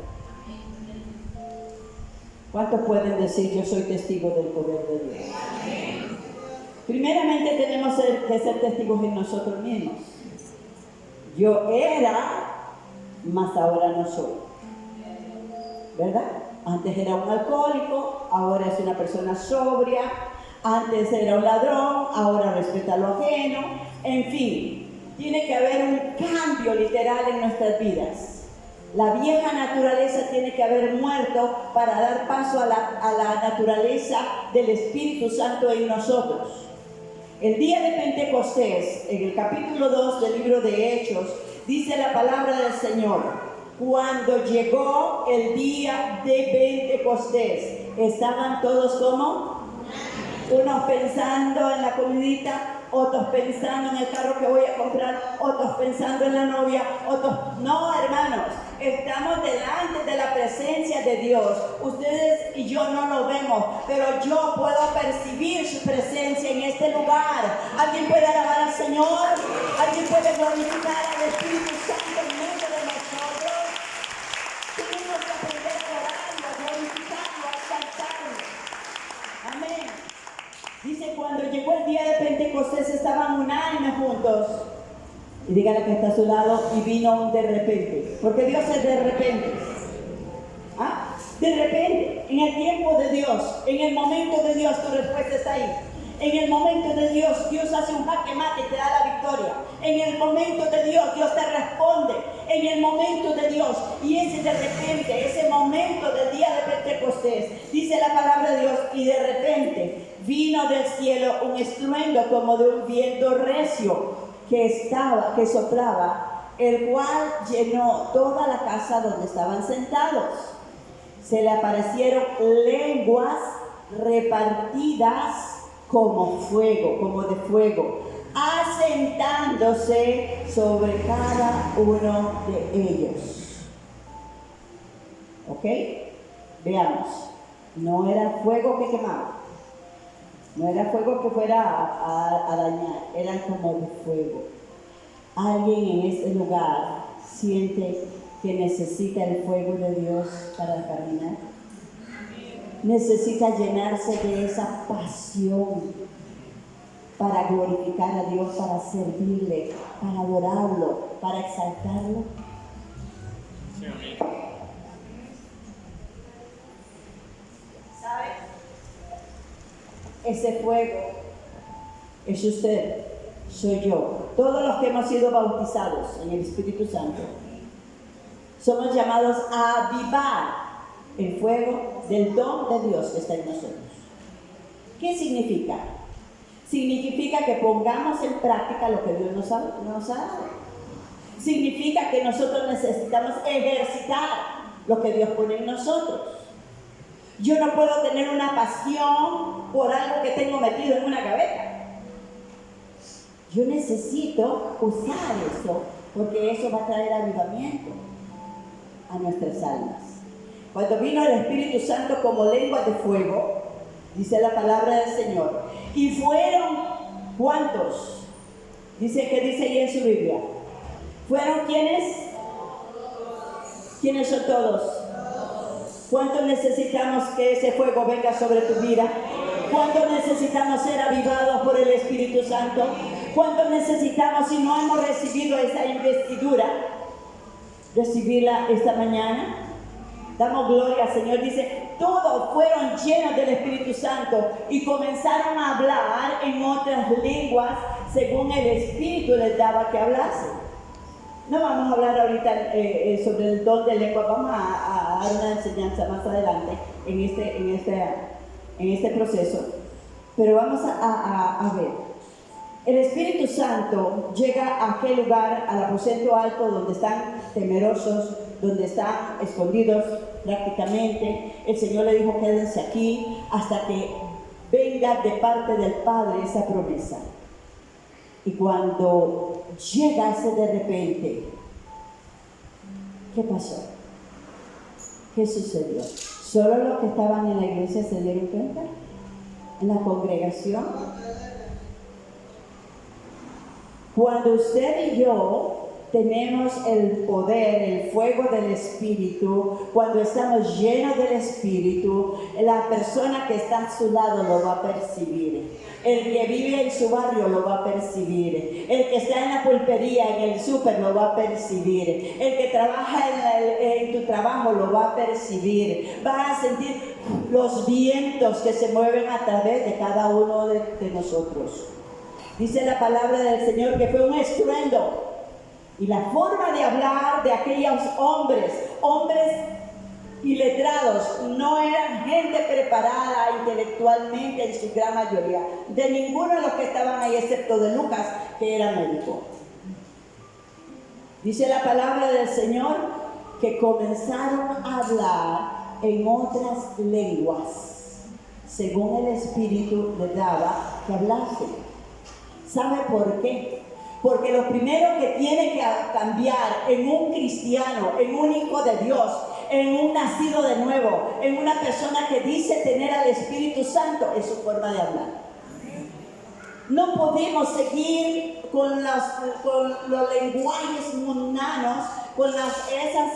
¿Cuántos pueden decir yo soy testigo del poder de Dios? Primeramente tenemos que ser testigos en nosotros mismos. Yo era, mas ahora no soy. ¿Verdad? Antes era un alcohólico, ahora es una persona sobria. Antes era un ladrón, ahora respeta lo ajeno. En fin, tiene que haber un cambio literal en nuestras vidas. La vieja naturaleza tiene que haber muerto para dar paso a la naturaleza del Espíritu Santo en nosotros. El día de Pentecostés, en el capítulo 2 del libro de Hechos, dice la palabra del Señor: cuando llegó el día de Pentecostés, estaban todos como unos pensando en la comidita, otros pensando en el carro que voy a comprar, otros pensando en la novia, otros... No, hermanos, estamos delante de la presencia de Dios. Ustedes y yo no lo vemos, pero yo puedo percibir su presencia en este lugar. ¿Alguien puede alabar al Señor? ¿Alguien puede glorificar al Espíritu Santo en medio de nosotros? Tenemos que aprender a adorarlo, glorificarlo, exaltarlo. Amén. Dice, cuando llegó el día de Pentecostés estaban unánimes juntos. Y dígale que está a su lado, y vino un de repente. Porque Dios es de repente. ¿Ah? De repente, en el tiempo de Dios, en el momento de Dios, tu respuesta está ahí. En el momento de Dios, Dios hace un jaque mate y te da la victoria. En el momento de Dios, Dios te responde. En el momento de Dios, y ese de repente, ese momento del día de Pentecostés, dice la palabra de Dios, y de repente vino del cielo un estruendo como de un viento recio que soplaba, el cual llenó toda la casa donde estaban sentados. Se le aparecieron lenguas repartidas como de fuego, asentándose sobre cada uno de ellos. ¿Ok? Veamos. No era fuego que quemaba. No era fuego que fuera a dañar, era como de fuego. Alguien en este lugar siente que necesita el fuego de Dios para caminar. Necesita llenarse de esa pasión para glorificar a Dios, para servirle, para adorarlo, para exaltarlo. ¿Sabe? Ese fuego es usted, soy yo. Todos los que hemos sido bautizados en el Espíritu Santo somos llamados a avivar el fuego del don de Dios que está en nosotros. ¿Qué significa? Significa que pongamos en práctica lo que Dios nos ha dado. Significa que nosotros necesitamos ejercitar lo que Dios pone en nosotros. Yo no puedo tener una pasión por algo que tengo metido en una gaveta. Yo necesito usar eso, porque eso va a traer avivamiento a nuestras almas. Cuando vino el Espíritu Santo como lengua de fuego, dice la palabra del Señor, y fueron ¿Cuántos? Dice que dice ahí en su Biblia. ¿Fueron quiénes? ¿Quiénes son todos? ¿Cuánto necesitamos que ese fuego venga sobre tu vida? ¿Cuánto necesitamos ser avivados por el Espíritu Santo? ¿Cuánto necesitamos, si no hemos recibido esa investidura, recibirla esta mañana? Damos gloria al Señor. Dice, todos fueron llenos del Espíritu Santo y comenzaron a hablar en otras lenguas según el Espíritu les daba que hablasen. No vamos a hablar ahorita sobre el don de lengua, vamos a dar una enseñanza más adelante en este proceso, pero vamos a ver. El Espíritu Santo llega a aquel lugar, al aposento alto, donde están temerosos, donde están escondidos prácticamente. El Señor le dijo, quédense aquí hasta que venga de parte del Padre esa promesa. Y cuando llegase de repente, ¿qué pasó? ¿Qué sucedió? ¿Solo los que estaban en la iglesia se dieron cuenta? ¿En la congregación? Cuando usted y yo tenemos el poder, el fuego del Espíritu, cuando estamos llenos del Espíritu, la persona que está a su lado lo va a percibir. El que vive en su barrio lo va a percibir. El que está en la pulpería, en el súper, lo va a percibir. El que trabaja en tu trabajo lo va a percibir. Va a sentir los vientos que se mueven a través de cada uno de nosotros. Dice la palabra del Señor que fue un estruendo. Y la forma de hablar de aquellos hombres iletrados, no eran gente preparada intelectualmente en su gran mayoría, de ninguno de los que estaban ahí excepto de Lucas, que era médico. Dice la palabra del Señor que comenzaron a hablar en otras lenguas, según el Espíritu les daba que hablasen. ¿Sabe por qué? Porque lo primero que tiene que cambiar en un cristiano, en un hijo de Dios, en un nacido de nuevo, en una persona que dice tener al Espíritu Santo, es su forma de hablar. No podemos seguir con los lenguajes mundanos, con esas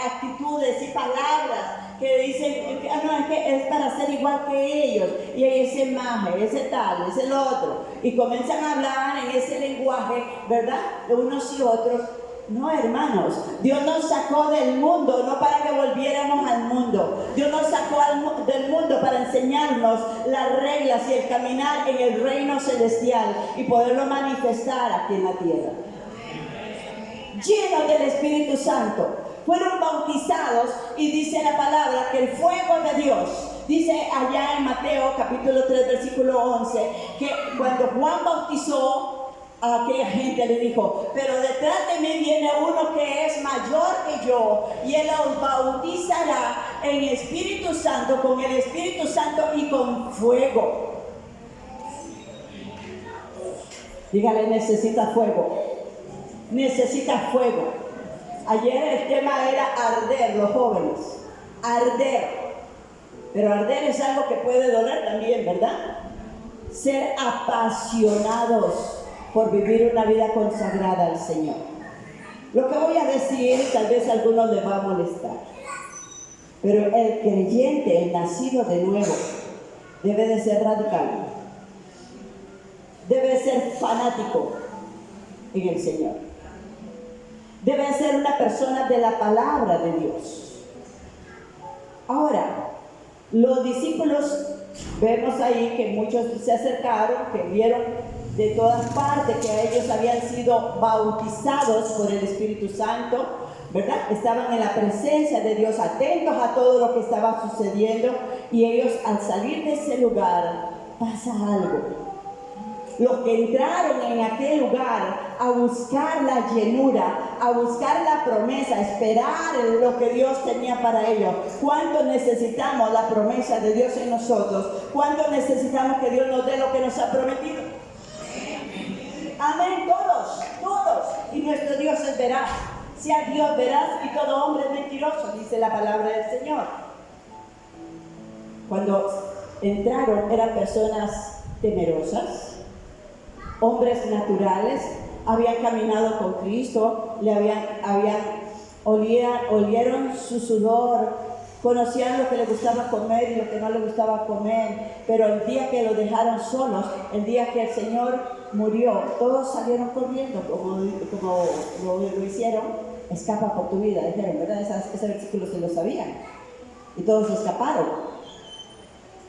actitudes y palabras que dicen, no, es que es para ser igual que ellos, y ese maje, ese tal, ese el otro, y comienzan a hablar en ese lenguaje, ¿verdad?, de unos y otros. No, hermanos, Dios nos sacó del mundo, no para que volviéramos al mundo. Dios nos sacó del mundo para enseñarnos las reglas y el caminar en el reino celestial y poderlo manifestar aquí en la tierra. Llenos del Espíritu Santo, fueron bautizados, y dice la palabra que el fuego de Dios, dice allá en Mateo capítulo 3 versículo 11, que cuando Juan bautizó a aquella gente, le dijo, pero detrás de mí viene uno que es mayor que yo, y él los bautizará en Espíritu Santo, con el Espíritu Santo y con fuego. Dígale, necesita fuego. Necesita fuego. Ayer el tema era arder, los jóvenes. Arder. Pero arder es algo que puede doler también, ¿verdad? Ser apasionados por vivir una vida consagrada al Señor. Lo que voy a decir, tal vez a algunos les va a molestar, pero el creyente, el nacido de nuevo, debe de ser radical, debe ser fanático en el Señor, debe ser una persona de la palabra de Dios. Ahora, los discípulos, vemos ahí que muchos se acercaron, que vieron de todas partes que ellos habían sido bautizados por el Espíritu Santo, ¿verdad? Estaban en la presencia de Dios, atentos a todo lo que estaba sucediendo, y ellos al salir de ese lugar pasa algo. Los que entraron en aquel lugar a buscar la llenura, a buscar la promesa, a esperar lo que Dios tenía para ellos. ¿Cuánto necesitamos la promesa de Dios en nosotros? ¿Cuánto necesitamos que Dios nos dé lo que nos ha prometido? Amén, todos. Y nuestro Dios es veraz. Sea Dios veraz y todo hombre es mentiroso, dice la palabra del Señor. Cuando entraron eran personas temerosas, hombres naturales, habían caminado con Cristo, olieron su sudor, conocían lo que le gustaba comer y lo que no le gustaba comer, pero el día que lo dejaron solos, el día que el Señor murió, todos salieron corriendo, como lo hicieron. Escapa por tu vida, dijeron, ¿verdad? Ese versículo se lo sabían, y todos escaparon.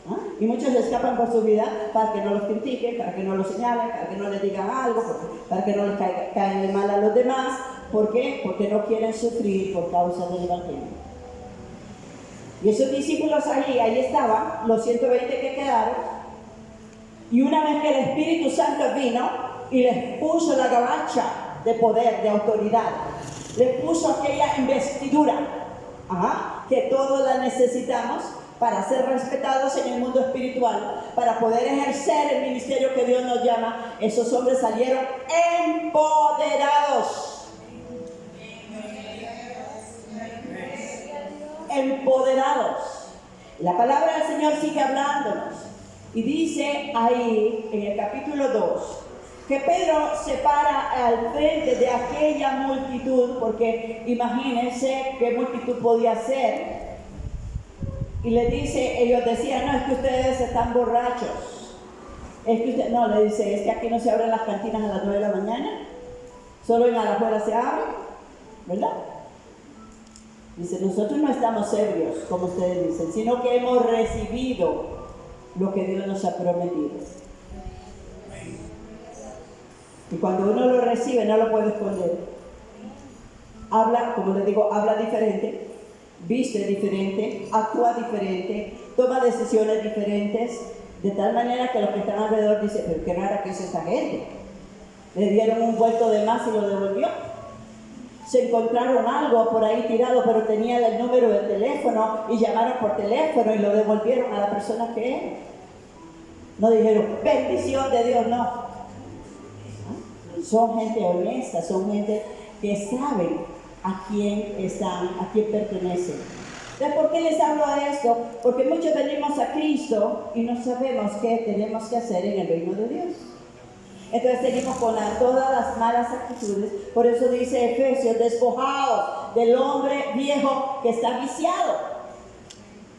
¿Ah? Y muchos escapan por su vida para que no los critiquen, para que no los señalen, para que no les digan algo, para que no les caigan mal a los demás. ¿Por qué? Porque no quieren sufrir por causa del Evangelio. Y esos discípulos ahí estaban, los 120 que quedaron, y una vez que el Espíritu Santo vino y les puso la gabacha de poder, de autoridad, les puso aquella investidura, que todos la necesitamos para ser respetados en el mundo espiritual, para poder ejercer el ministerio que Dios nos llama. Esos hombres salieron empoderados. Empoderados. La palabra del Señor sigue hablándonos y dice ahí en el capítulo 2 que Pedro se para al frente de aquella multitud, porque imagínense qué multitud podía ser. Y le dice, ellos decían, no, es que ustedes están borrachos. Es que usted, no, le dice, es que aquí no se abren las cantinas a las 9 de la mañana, solo en Alajuela se abren, ¿verdad? Dice, nosotros no estamos ebrios, como ustedes dicen, sino que hemos recibido lo que Dios nos ha prometido. Y cuando uno lo recibe, no lo puede esconder. Habla, como les digo, habla diferente, viste diferente, actúa diferente, toma decisiones diferentes, de tal manera que los que están alrededor dicen, pero qué rara que es esta gente. Le dieron un vuelto de más y lo devolvió. Se encontraron algo por ahí tirado, pero tenía el número de teléfono y llamaron por teléfono y lo devolvieron a la persona que era. No dijeron, bendición de Dios, no. Son gente honesta, son gente que saben a quién están, a quién pertenecen. Entonces, ¿por qué les hablo de esto? Porque muchos venimos a Cristo y no sabemos qué tenemos que hacer en el reino de Dios. Entonces seguimos con todas las malas actitudes. Por eso dice Efesios, despojaos del hombre viejo que está viciado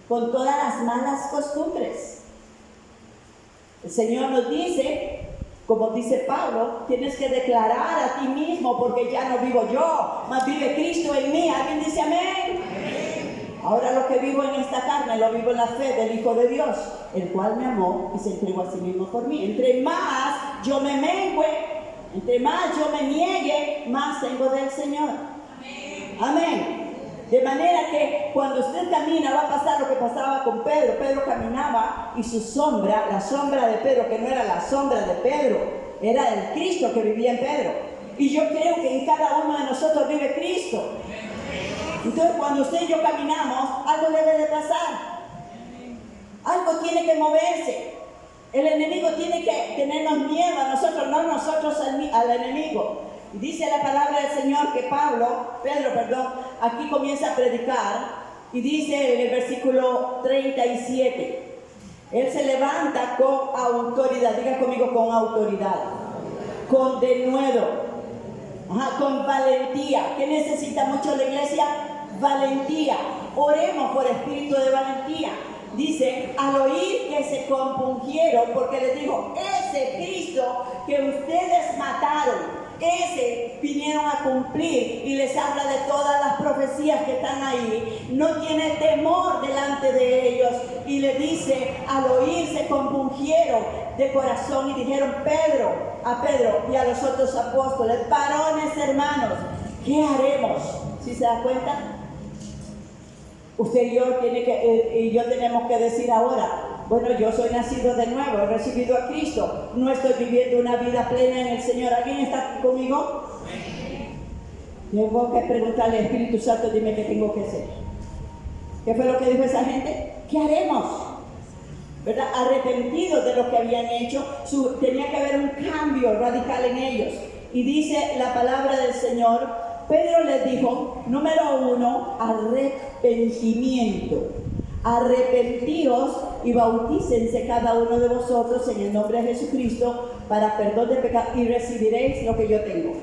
con todas las malas costumbres. El Señor nos dice, como dice Pablo, tienes que declarar a ti mismo, porque ya no vivo yo, mas vive Cristo en mí. ¿Alguien dice amén? Amén. Ahora lo que vivo en esta carne, lo vivo en la fe del Hijo de Dios, el cual me amó y se entregó a sí mismo por mí. Entre más yo me mengue, entre más yo me niegue, más tengo del Señor. Amén. Amén. De manera que cuando usted camina va a pasar lo que pasaba con Pedro. Pedro caminaba y su sombra, la sombra de Pedro, que no era la sombra de Pedro, era el Cristo que vivía en Pedro. Y yo creo que en cada uno de nosotros vive Cristo. Entonces cuando usted y yo caminamos, algo debe de pasar. Algo tiene que moverse. El enemigo tiene que tenernos miedo a nosotros, no nosotros al enemigo. Y dice la palabra del Señor que Pedro, aquí comienza a predicar y dice en el versículo 37, él se levanta con autoridad, diga conmigo, con autoridad, con denuedo, con valentía. ¿Qué necesita mucho la iglesia? Valentía. Oremos por espíritu de valentía. Dice, al oír que se compungieron, porque les dijo, ese Cristo que ustedes mataron, ese vinieron a cumplir, y les habla de todas las profecías que están ahí, no tiene temor delante de ellos, y le dice, al oír se compungieron de corazón y dijeron, a Pedro y a los otros apóstoles, varones hermanos, ¿qué haremos? ¿Sí se da cuenta? Usted y yo tenemos que decir ahora, bueno, yo soy nacido de nuevo, he recibido a Cristo, no estoy viviendo una vida plena en el Señor. ¿Alguien está conmigo? Tengo que preguntarle al Espíritu Santo, dime qué tengo que hacer. ¿Qué fue lo que dijo esa gente? ¿Qué haremos? ¿Verdad? Arrepentidos de lo que habían hecho, tenía que haber un cambio radical en ellos. Y dice la palabra del Señor, Pedro les dijo, número 1, arrepentimiento. arrepentíos y bautícense cada uno de vosotros en el nombre de Jesucristo para perdón de pecados y recibiréis lo que yo tengo.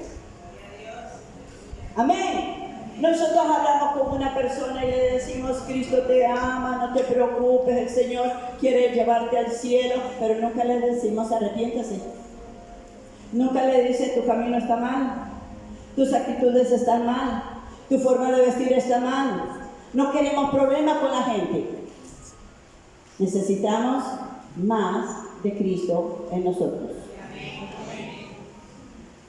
Amén. Nosotros hablamos con una persona y le decimos, Cristo te ama, no te preocupes, el Señor quiere llevarte al cielo, pero nunca le decimos arrepiéntase. Nunca le dice tu camino está mal, tus actitudes están mal, tu forma de vestir está mal. No queremos problemas con la gente. Necesitamos más de Cristo en nosotros.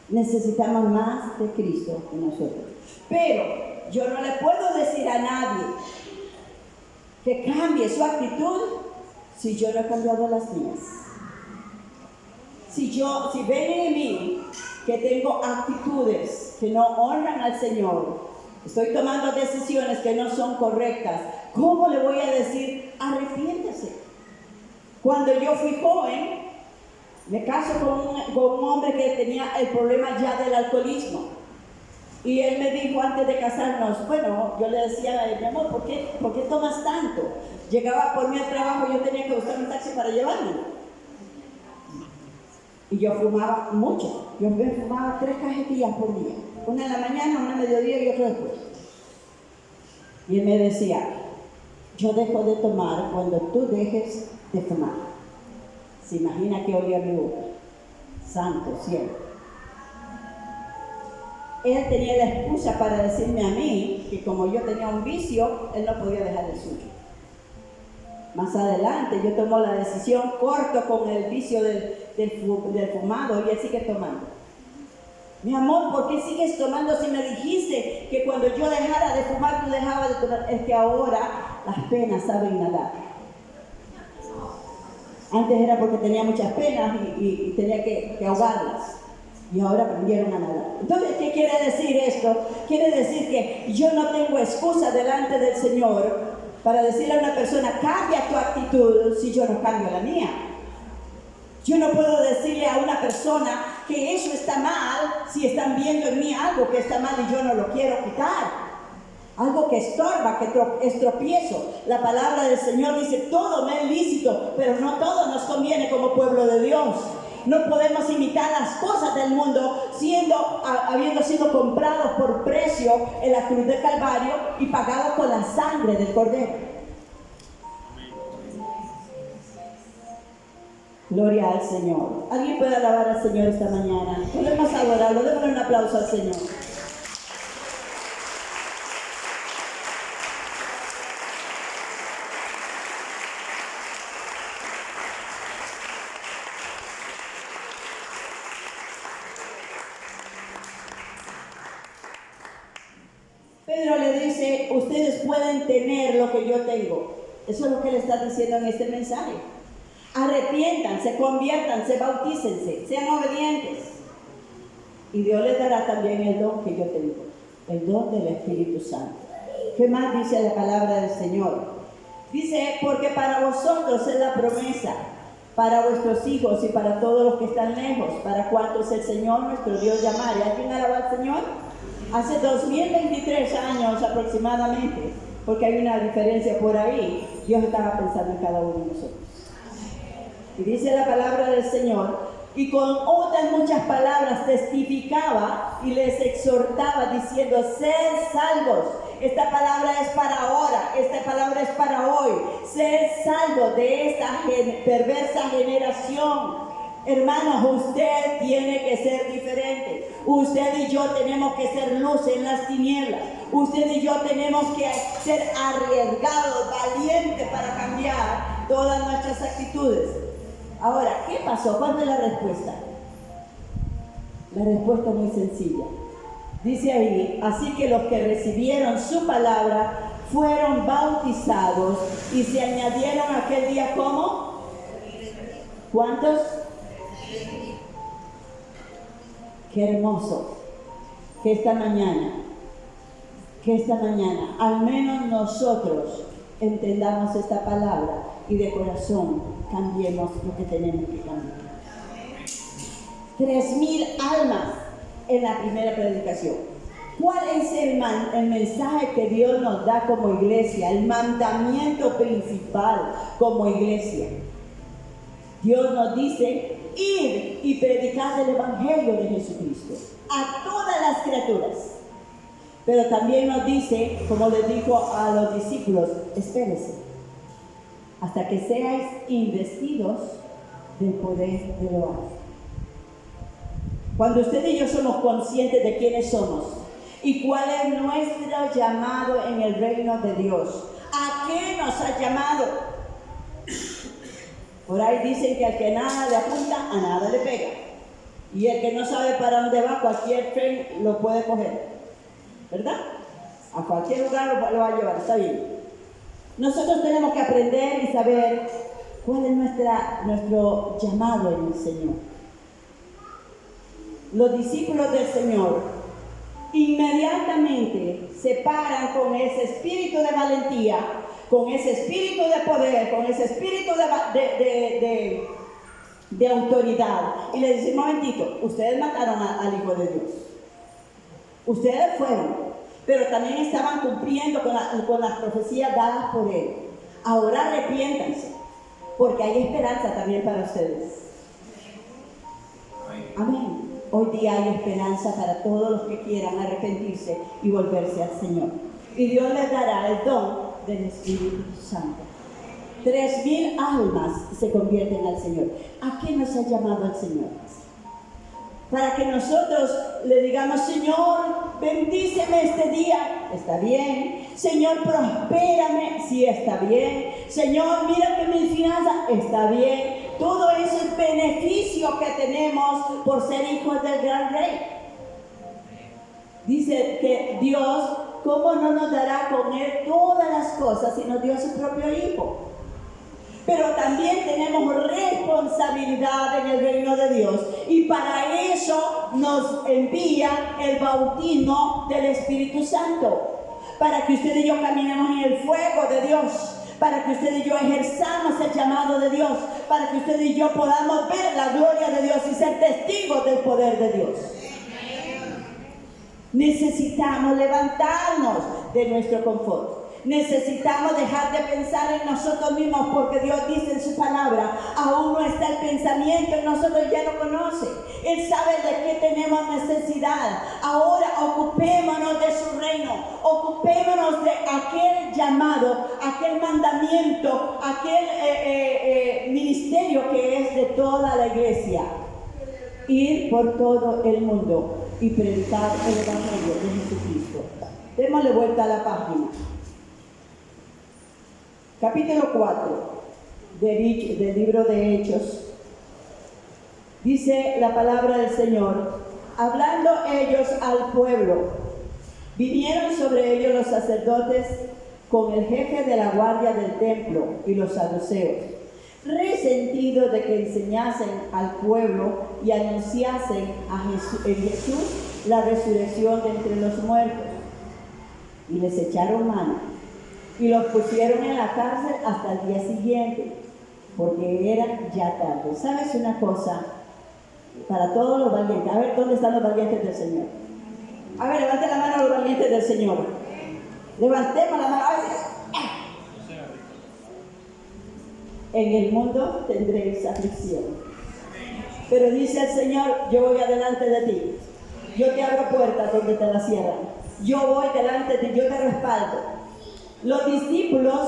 Necesitamos más de Cristo en nosotros. Pero yo no le puedo decir a nadie que cambie su actitud si yo no he cambiado las mías. Si ven en mí que tengo actitudes que no honran al Señor, estoy tomando decisiones que no son correctas, ¿cómo le voy a decir arrepiéntase? Cuando yo fui joven, me caso con un hombre que tenía el problema ya del alcoholismo. Y él me dijo antes de casarnos, bueno, yo le decía, mi amor, ¿por qué tomas tanto? Llegaba por mí al trabajo, yo tenía que buscar un taxi para llevarme. Y yo fumaba mucho. Yo me fumaba 3 cajetillas por día. Una en la mañana, una a mediodía y otra después. Y él me decía, yo dejo de tomar cuando tú dejes de fumar. ¿Se imagina que olía mi boca? Santo cielo. Él tenía la excusa para decirme a mí que como yo tenía un vicio, él no podía dejar el suyo. Más adelante yo tomé la decisión, corto con el vicio del fumado y él sigue tomando. Mi amor, ¿por qué sigues tomando si me dijiste que cuando yo dejara de fumar tú dejabas de tomar? Es que ahora las penas saben nadar. Antes era porque tenía muchas penas y tenía que ahogarlas. Y ahora aprendieron a nadar. Entonces, ¿qué quiere decir esto? Quiere decir que yo no tengo excusa delante del Señor para decirle a una persona, cambia tu actitud si yo no cambio la mía. Yo no puedo decirle a una persona que eso está mal si están viendo en mí algo que está mal y yo no lo quiero quitar. Algo que estorba, que es tropiezo. La palabra del Señor dice, todo me es lícito, pero no todo nos conviene como pueblo de Dios. No podemos imitar las cosas del mundo habiendo sido comprados por precio en la cruz del Calvario y pagados con la sangre del Cordero. Gloria al Señor. ¿Alguien puede alabar al Señor esta mañana? Podemos adorarlo. Démosle un aplauso al Señor. Pedro le dice, ustedes pueden tener lo que yo tengo. Eso es lo que le está diciendo en este mensaje. Arrepiéntanse, conviértanse, bautícense, sean obedientes. Y Dios les dará también el don que yo tengo, el don del Espíritu Santo. ¿Qué más dice la palabra del Señor? Dice, porque para vosotros es la promesa, para vuestros hijos y para todos los que están lejos, para cuantos el Señor nuestro Dios llamare. ¿Alguien alaba al Señor? Hace 2023 años aproximadamente, porque hay una diferencia por ahí, Dios estaba pensando en cada uno de nosotros. Y dice la palabra del Señor, y con otras muchas palabras testificaba y les exhortaba diciendo, sed salvos. Esta palabra es para ahora, esta palabra es para hoy. Sed salvos de esta perversa generación. Hermanos, usted tiene que ser diferente. Usted y yo tenemos que ser luz en las tinieblas. Usted y yo tenemos que ser arriesgados, valientes para cambiar todas nuestras actitudes. Ahora, ¿qué pasó? ¿Cuál es la respuesta? La respuesta es muy sencilla. Dice ahí, así que los que recibieron su palabra fueron bautizados y se añadieron aquel día ¿cómo? ¿Cuántos? Qué hermoso que esta mañana, al menos nosotros entendamos esta palabra y de corazón cambiemos lo que tenemos que cambiar. 3,000 almas en la primera predicación. ¿Cuál es el mensaje que Dios nos da como iglesia? El mandamiento principal como iglesia. Dios nos dice, ir y predicar el Evangelio de Jesucristo a todas las criaturas. Pero también nos dice, como les dijo a los discípulos, espérense hasta que seáis investidos del poder de lo alto. Cuando usted y yo somos conscientes de quiénes somos y cuál es nuestro llamado en el reino de Dios, ¿a qué nos ha llamado? Por ahí dicen que al que nada le apunta, a nada le pega. Y el que no sabe para dónde va, cualquier tren lo puede coger. ¿Verdad? A cualquier lugar lo va a llevar, está bien. Nosotros tenemos que aprender y saber cuál es nuestro llamado en el Señor. Los discípulos del Señor inmediatamente se paran con ese espíritu de valentía, con ese espíritu de poder, con ese espíritu de autoridad. Y le dicen, un momentito, ustedes mataron al Hijo de Dios. Ustedes fueron, pero también estaban cumpliendo con las profecías dadas por Él. Ahora arrepiéntanse, porque hay esperanza también para ustedes. Amén. Hoy día hay esperanza para todos los que quieran arrepentirse y volverse al Señor. Y Dios les dará el don del Espíritu Santo. 3,000 almas se convierten al Señor. ¿A qué nos ha llamado el Señor? Para que nosotros le digamos, Señor, bendíceme este día. Está bien. Señor, prospérame. Sí, está bien. Señor, mira que mis finanzas. Está bien. Todo eso es beneficio que tenemos por ser hijos del gran rey. Dice que Dios, ¿cómo no nos dará con Él todas las cosas si nos dio su propio Hijo? Pero también tenemos responsabilidad en el reino de Dios. Y para eso nos envía el bautismo del Espíritu Santo. Para que usted y yo caminemos en el fuego de Dios. Para que usted y yo ejerzamos el llamado de Dios. Para que usted y yo podamos ver la gloria de Dios y ser testigos del poder de Dios. Necesitamos levantarnos de nuestro confort. Necesitamos dejar de pensar en nosotros mismos, porque Dios dice en su palabra, aún no está el pensamiento en nosotros, ya lo conoce. Él sabe de qué tenemos necesidad. Ahora ocupémonos de su reino, ocupémonos de aquel llamado, aquel mandamiento, aquel ministerio que es de toda la iglesia. Ir por todo el mundo y predicar el Evangelio de Jesucristo. Démosle vuelta a la página. Capítulo 4 del libro de Hechos. Dice la palabra del Señor, hablando ellos al pueblo, vinieron sobre ellos los sacerdotes con el jefe de la guardia del templo y los saduceos, resentidos de que enseñasen al pueblo y anunciasen en Jesús la resurrección de entre los muertos. Y les echaron mano y los pusieron en la cárcel hasta el día siguiente, porque era ya tarde. ¿Sabes una cosa? Para todos los valientes, a ver, ¿dónde están los valientes del Señor? A ver, levante la mano a los valientes del Señor. Levantemos la mano. En el mundo tendréis aflicción, pero dice el Señor, yo voy adelante de ti. Yo te abro puertas donde te las cierran. Yo voy delante de ti, yo te respaldo. Los discípulos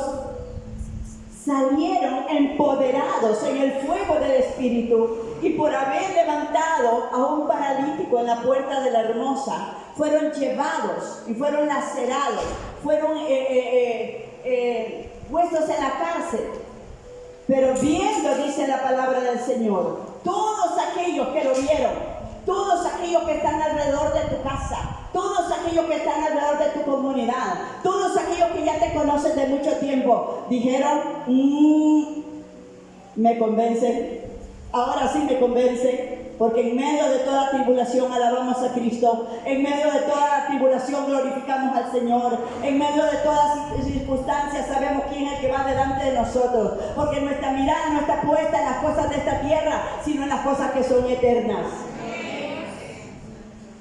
salieron empoderados en el fuego del Espíritu, y por haber levantado a un paralítico en la puerta de la Hermosa, fueron llevados y fueron lacerados, fueron puestos en la cárcel. Pero viendo, dice la palabra del Señor, todos aquellos que lo vieron, todos aquellos que están alrededor de tu casa, todos aquellos que están alrededor de tu comunidad, todos aquellos que ya te conocen de mucho tiempo, dijeron, me convencen, ahora sí me convencen, porque en medio de toda tribulación alabamos a Cristo, en medio de toda tribulación glorificamos al Señor, en medio de todas circunstancias sabemos quién es el que va delante de nosotros, porque nuestra mirada no está puesta en las cosas de esta tierra, sino en las cosas que son eternas.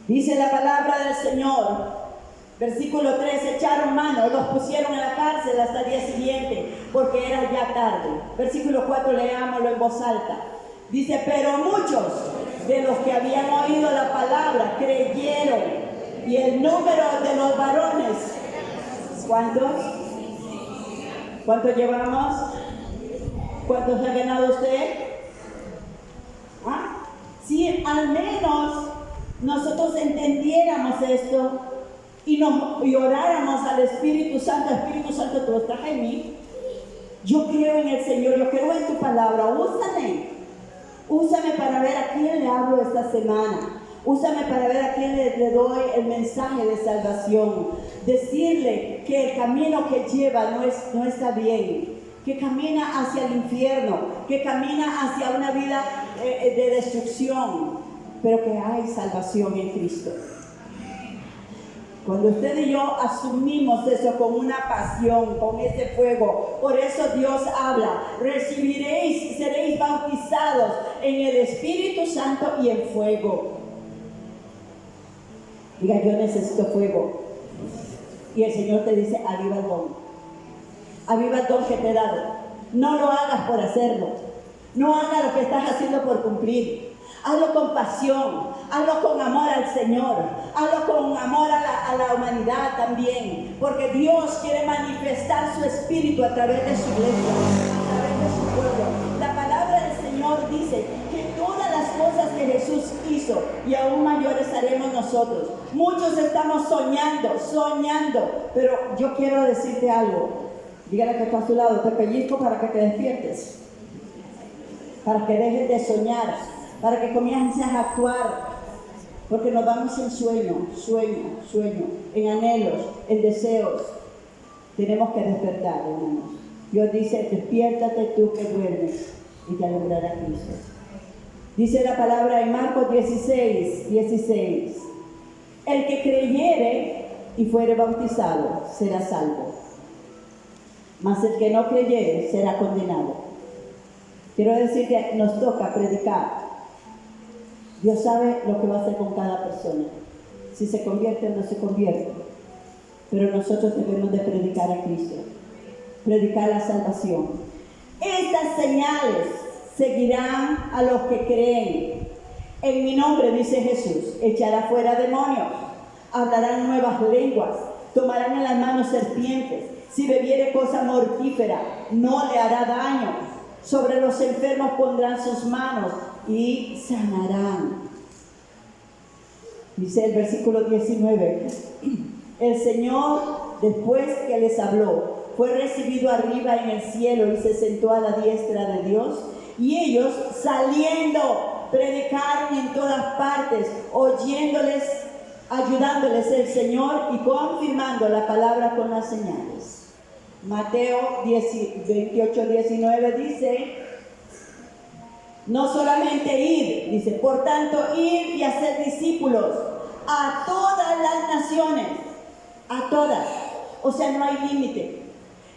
Dice la palabra del Señor, versículo 3, echaron mano, los pusieron en la cárcel hasta el día siguiente, porque era ya tarde. Versículo 4, leámoslo en voz alta. Dice, pero muchos de los que habían oído la palabra creyeron, y el número de los varones, ¿cuántos? ¿Cuántos llevamos? ¿Cuántos ha ganado usted? ¿Ah? Si al menos nosotros entendiéramos esto y oráramos al Espíritu Santo, Espíritu Santo, tú estás en mí, yo creo en el Señor, yo creo en tu palabra, úsame para ver a quién le hablo esta semana, úsame para ver a quién le doy el mensaje de salvación, decirle que el camino que lleva no está bien, que camina hacia el infierno, que camina hacia una vida de destrucción, pero que hay salvación en Cristo. Cuando usted y yo asumimos eso con una pasión, con ese fuego, por eso Dios habla, recibiréis, seréis bautizados en el Espíritu Santo y en fuego. Diga, yo necesito fuego. Y el Señor te dice, aviva el don. Aviva el don que te he dado. No lo hagas por hacerlo. No hagas lo que estás haciendo por cumplir. Hazlo con pasión, hazlo con amor al Señor, hazlo con amor a la humanidad también, porque Dios quiere manifestar su espíritu a través de su iglesia, a través de su pueblo. La palabra del Señor dice que todas las cosas que Jesús hizo y aún mayores haremos nosotros. Muchos estamos soñando, pero yo quiero decirte algo. Dígale que está a su lado, te pellizco para que te despiertes, para que dejes de soñar, para que comiences a actuar, porque nos vamos en sueño, en anhelos, en deseos. Tenemos que despertar, hermanos. Dios dice, despiértate tú que duermes y te alumbrará Cristo. Dice la palabra en Marcos 16. El que creyere y fuere bautizado será salvo, mas el que no creyere será condenado. Quiero decir que nos toca predicar. Dios sabe lo que va a hacer con cada persona, si se convierte o no se convierte, pero nosotros debemos de predicar a Cristo, predicar la salvación. Estas señales seguirán a los que creen. En mi nombre, dice Jesús, echará fuera demonios, hablarán nuevas lenguas, tomarán en las manos serpientes, si bebiere cosa mortífera, no le hará daño. Sobre los enfermos pondrán sus manos y sanarán. Dice el versículo 19, el Señor, después que les habló, fue recibido arriba en el cielo y se sentó a la diestra de Dios, y ellos saliendo predicaron en todas partes, ayudándoles el Señor y confirmando la palabra con las señales. Mateo 28:19 dice, no solamente ir, dice, por tanto, ir y hacer discípulos a todas las naciones, a todas. O sea, no hay límite.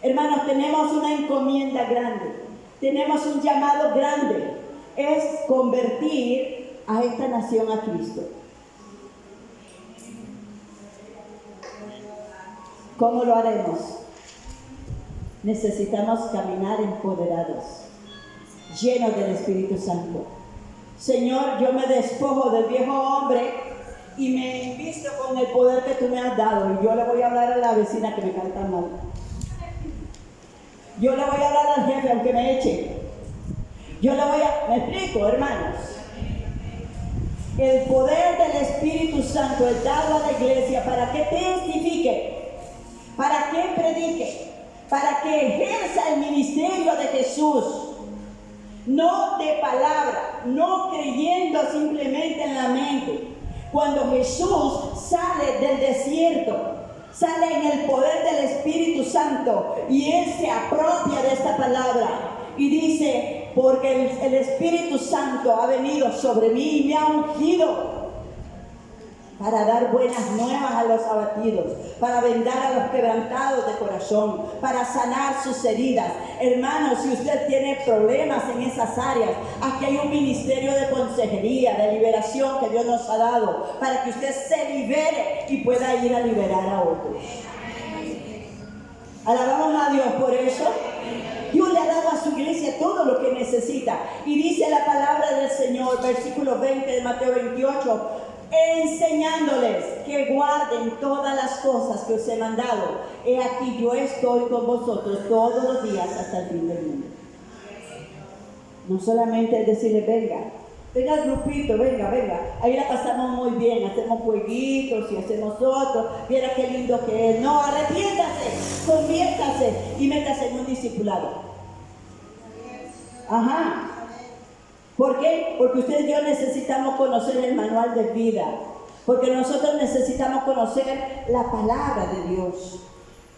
Hermanos, tenemos una encomienda grande, tenemos un llamado grande, es convertir a esta nación a Cristo. ¿Cómo lo haremos? Necesitamos caminar empoderados, llenos del Espíritu Santo. Señor, yo me despojo del viejo hombre y me invisto con el poder que tú me has dado. Y yo le voy a hablar a la vecina que me cae tan mal. Yo le voy a hablar al jefe aunque me eche. ¿Me explico, hermanos? El poder del Espíritu Santo es dado a la iglesia para que testifique, para que predique, para que ejerza el ministerio de Jesús, no de palabra, no creyendo simplemente en la mente. Cuando Jesús sale del desierto, sale en el poder del Espíritu Santo y Él se apropia de esta palabra y dice, porque el Espíritu Santo ha venido sobre mí y me ha ungido. para dar buenas nuevas a los abatidos, para vendar a los quebrantados de corazón, para sanar sus heridas. Hermanos, si usted tiene problemas en esas áreas, aquí hay un ministerio de consejería, de liberación que Dios nos ha dado, para que usted se libere y pueda ir a liberar a otros. Alabamos a Dios por eso. Dios le ha dado a su iglesia todo lo que necesita. Y dice la palabra del Señor, versículo 20 de Mateo 28, enseñándoles que guarden todas las cosas que os he mandado. He aquí, yo estoy con vosotros todos los días hasta el fin del mundo. No solamente es decirle, venga al grupito, venga, ahí la pasamos muy bien, hacemos jueguitos y hacemos otros, viera qué lindo que es. No, arrepiéntase, conviértase y métase en un discipulado. Ajá. ¿Por qué? Porque usted y yo necesitamos conocer el manual de vida, porque nosotros necesitamos conocer la palabra de Dios.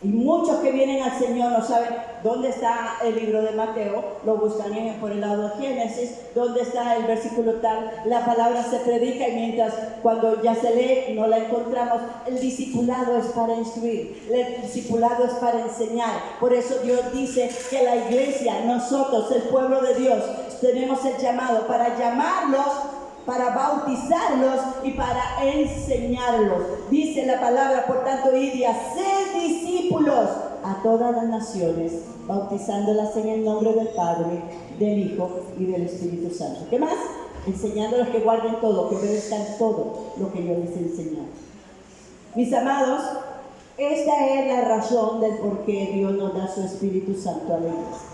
Y muchos que vienen al Señor no saben dónde está el libro de Mateo, lo buscan por el lado de Génesis, dónde está el versículo tal, la palabra se predica y mientras cuando ya se lee no la encontramos. El discipulado es para instruir, el discipulado es para enseñar. Por eso Dios dice que la iglesia, nosotros, el pueblo de Dios, tenemos el llamado para llamarlos, para bautizarlos y para enseñarlos. Dice la palabra, por tanto, id y haced discípulos a todas las naciones, bautizándolas en el nombre del Padre, del Hijo y del Espíritu Santo. ¿Qué más? Enseñándoles que guarden todo, que obedezcan todo lo que yo les enseño. Mis amados, esta es la razón del por qué Dios nos da su Espíritu Santo a la iglesia.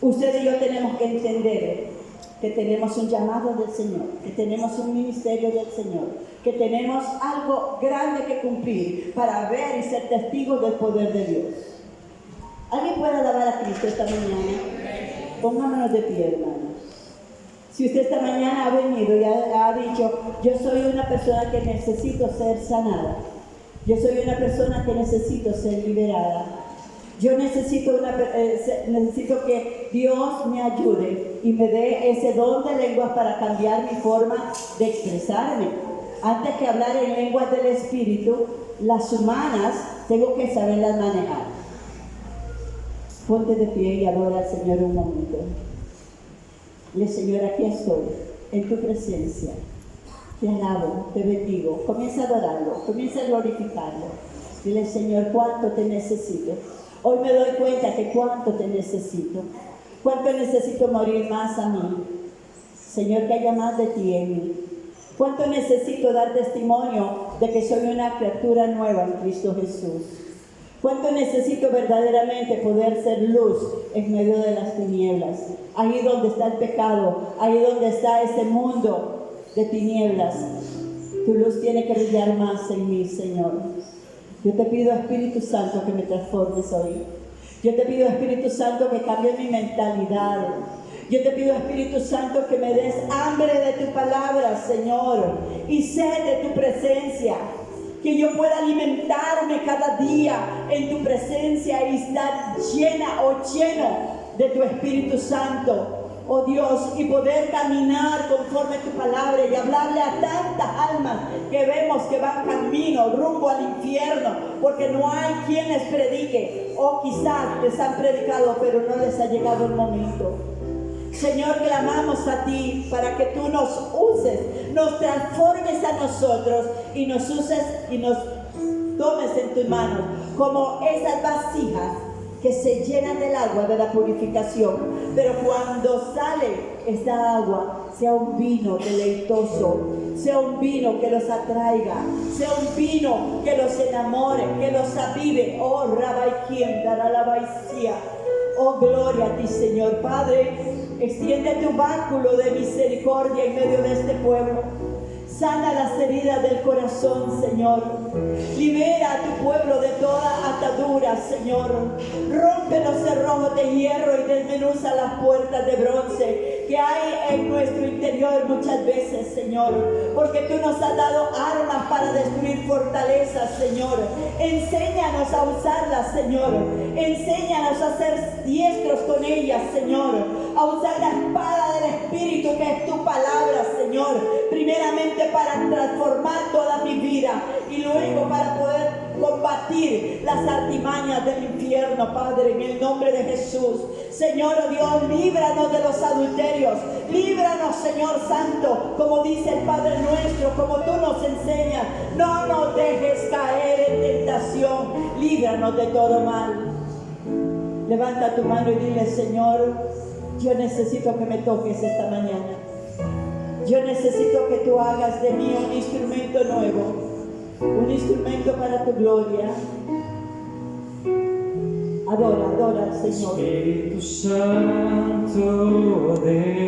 Usted y yo tenemos que entender que tenemos un llamado del Señor, que tenemos un ministerio del Señor, que tenemos algo grande que cumplir para ver y ser testigos del poder de Dios. ¿Alguien puede alabar a Cristo esta mañana? Pongámonos de pie, hermanos. Si usted esta mañana ha venido y ha dicho, yo soy una persona que necesito ser sanada, yo soy una persona que necesito ser liberada, yo necesito que Dios me ayude y me dé ese don de lenguas para cambiar mi forma de expresarme. Antes que hablar en lenguas del Espíritu, las humanas tengo que saberlas manejar. Ponte de pie y adora al Señor un momento. Dile, Señor, aquí estoy, en tu presencia. Te alabo, te bendigo. Comienza a adorarlo, comienza a glorificarlo. Dile, Señor, cuánto te necesito. Hoy me doy cuenta que cuánto te necesito. Cuánto necesito morir más a mí. Señor, que haya más de ti en mí. Cuánto necesito dar testimonio de que soy una criatura nueva en Cristo Jesús. Cuánto necesito verdaderamente poder ser luz en medio de las tinieblas. Ahí donde está el pecado, ahí donde está ese mundo de tinieblas. Tu luz tiene que brillar más en mí, Señor. Yo te pido, Espíritu Santo, que me transformes hoy. Yo te pido, Espíritu Santo, que cambie mi mentalidad. Yo te pido, Espíritu Santo, que me des hambre de tu palabra, Señor, y sed de tu presencia. Que yo pueda alimentarme cada día en tu presencia y estar llena o lleno de tu Espíritu Santo. Oh Dios, y poder caminar conforme a tu palabra y hablarle a tantas almas que vemos que van camino, rumbo al infierno, porque no hay quien les predique, o quizás les han predicado, pero no les ha llegado el momento. Señor, clamamos a ti para que tú nos uses, nos transformes a nosotros y nos uses y nos tomes en tus manos como esas vasijas que se llenan del agua de la purificación, pero cuando sale esta agua, sea un vino deleitoso, sea un vino que los atraiga, sea un vino que los enamore, que los avive. Oh, Rabbi, ¿quién dará la vaicía? Oh, gloria a ti, Señor. Padre, extiende tu báculo de misericordia en medio de este pueblo. Sana las heridas del corazón, Señor. Libera a tu pueblo de toda atadura, Señor. Rompe los cerrojos de hierro y desmenuza las puertas de bronce que hay en nuestro interior muchas veces, Señor. Porque tú nos has dado armas para destruir fortalezas, Señor. Enséñanos a usarlas, Señor. Enséñanos a ser diestros con ellas, Señor. A usar la espada del Espíritu Espíritu, que es tu palabra, Señor, primeramente para transformar toda mi vida y luego para poder combatir las artimañas del infierno, Padre, en el nombre de Jesús. Señor, oh Dios, líbranos de los adulterios, líbranos, Señor Santo, como dice el Padre nuestro, como tú nos enseñas, no nos dejes caer en tentación, líbranos de todo mal. Levanta tu mano y dile: Señor, yo necesito que me toques esta mañana. Yo necesito que tú hagas de mí un instrumento nuevo, un instrumento para tu gloria. Adora, adora al Señor. Espíritu Santo de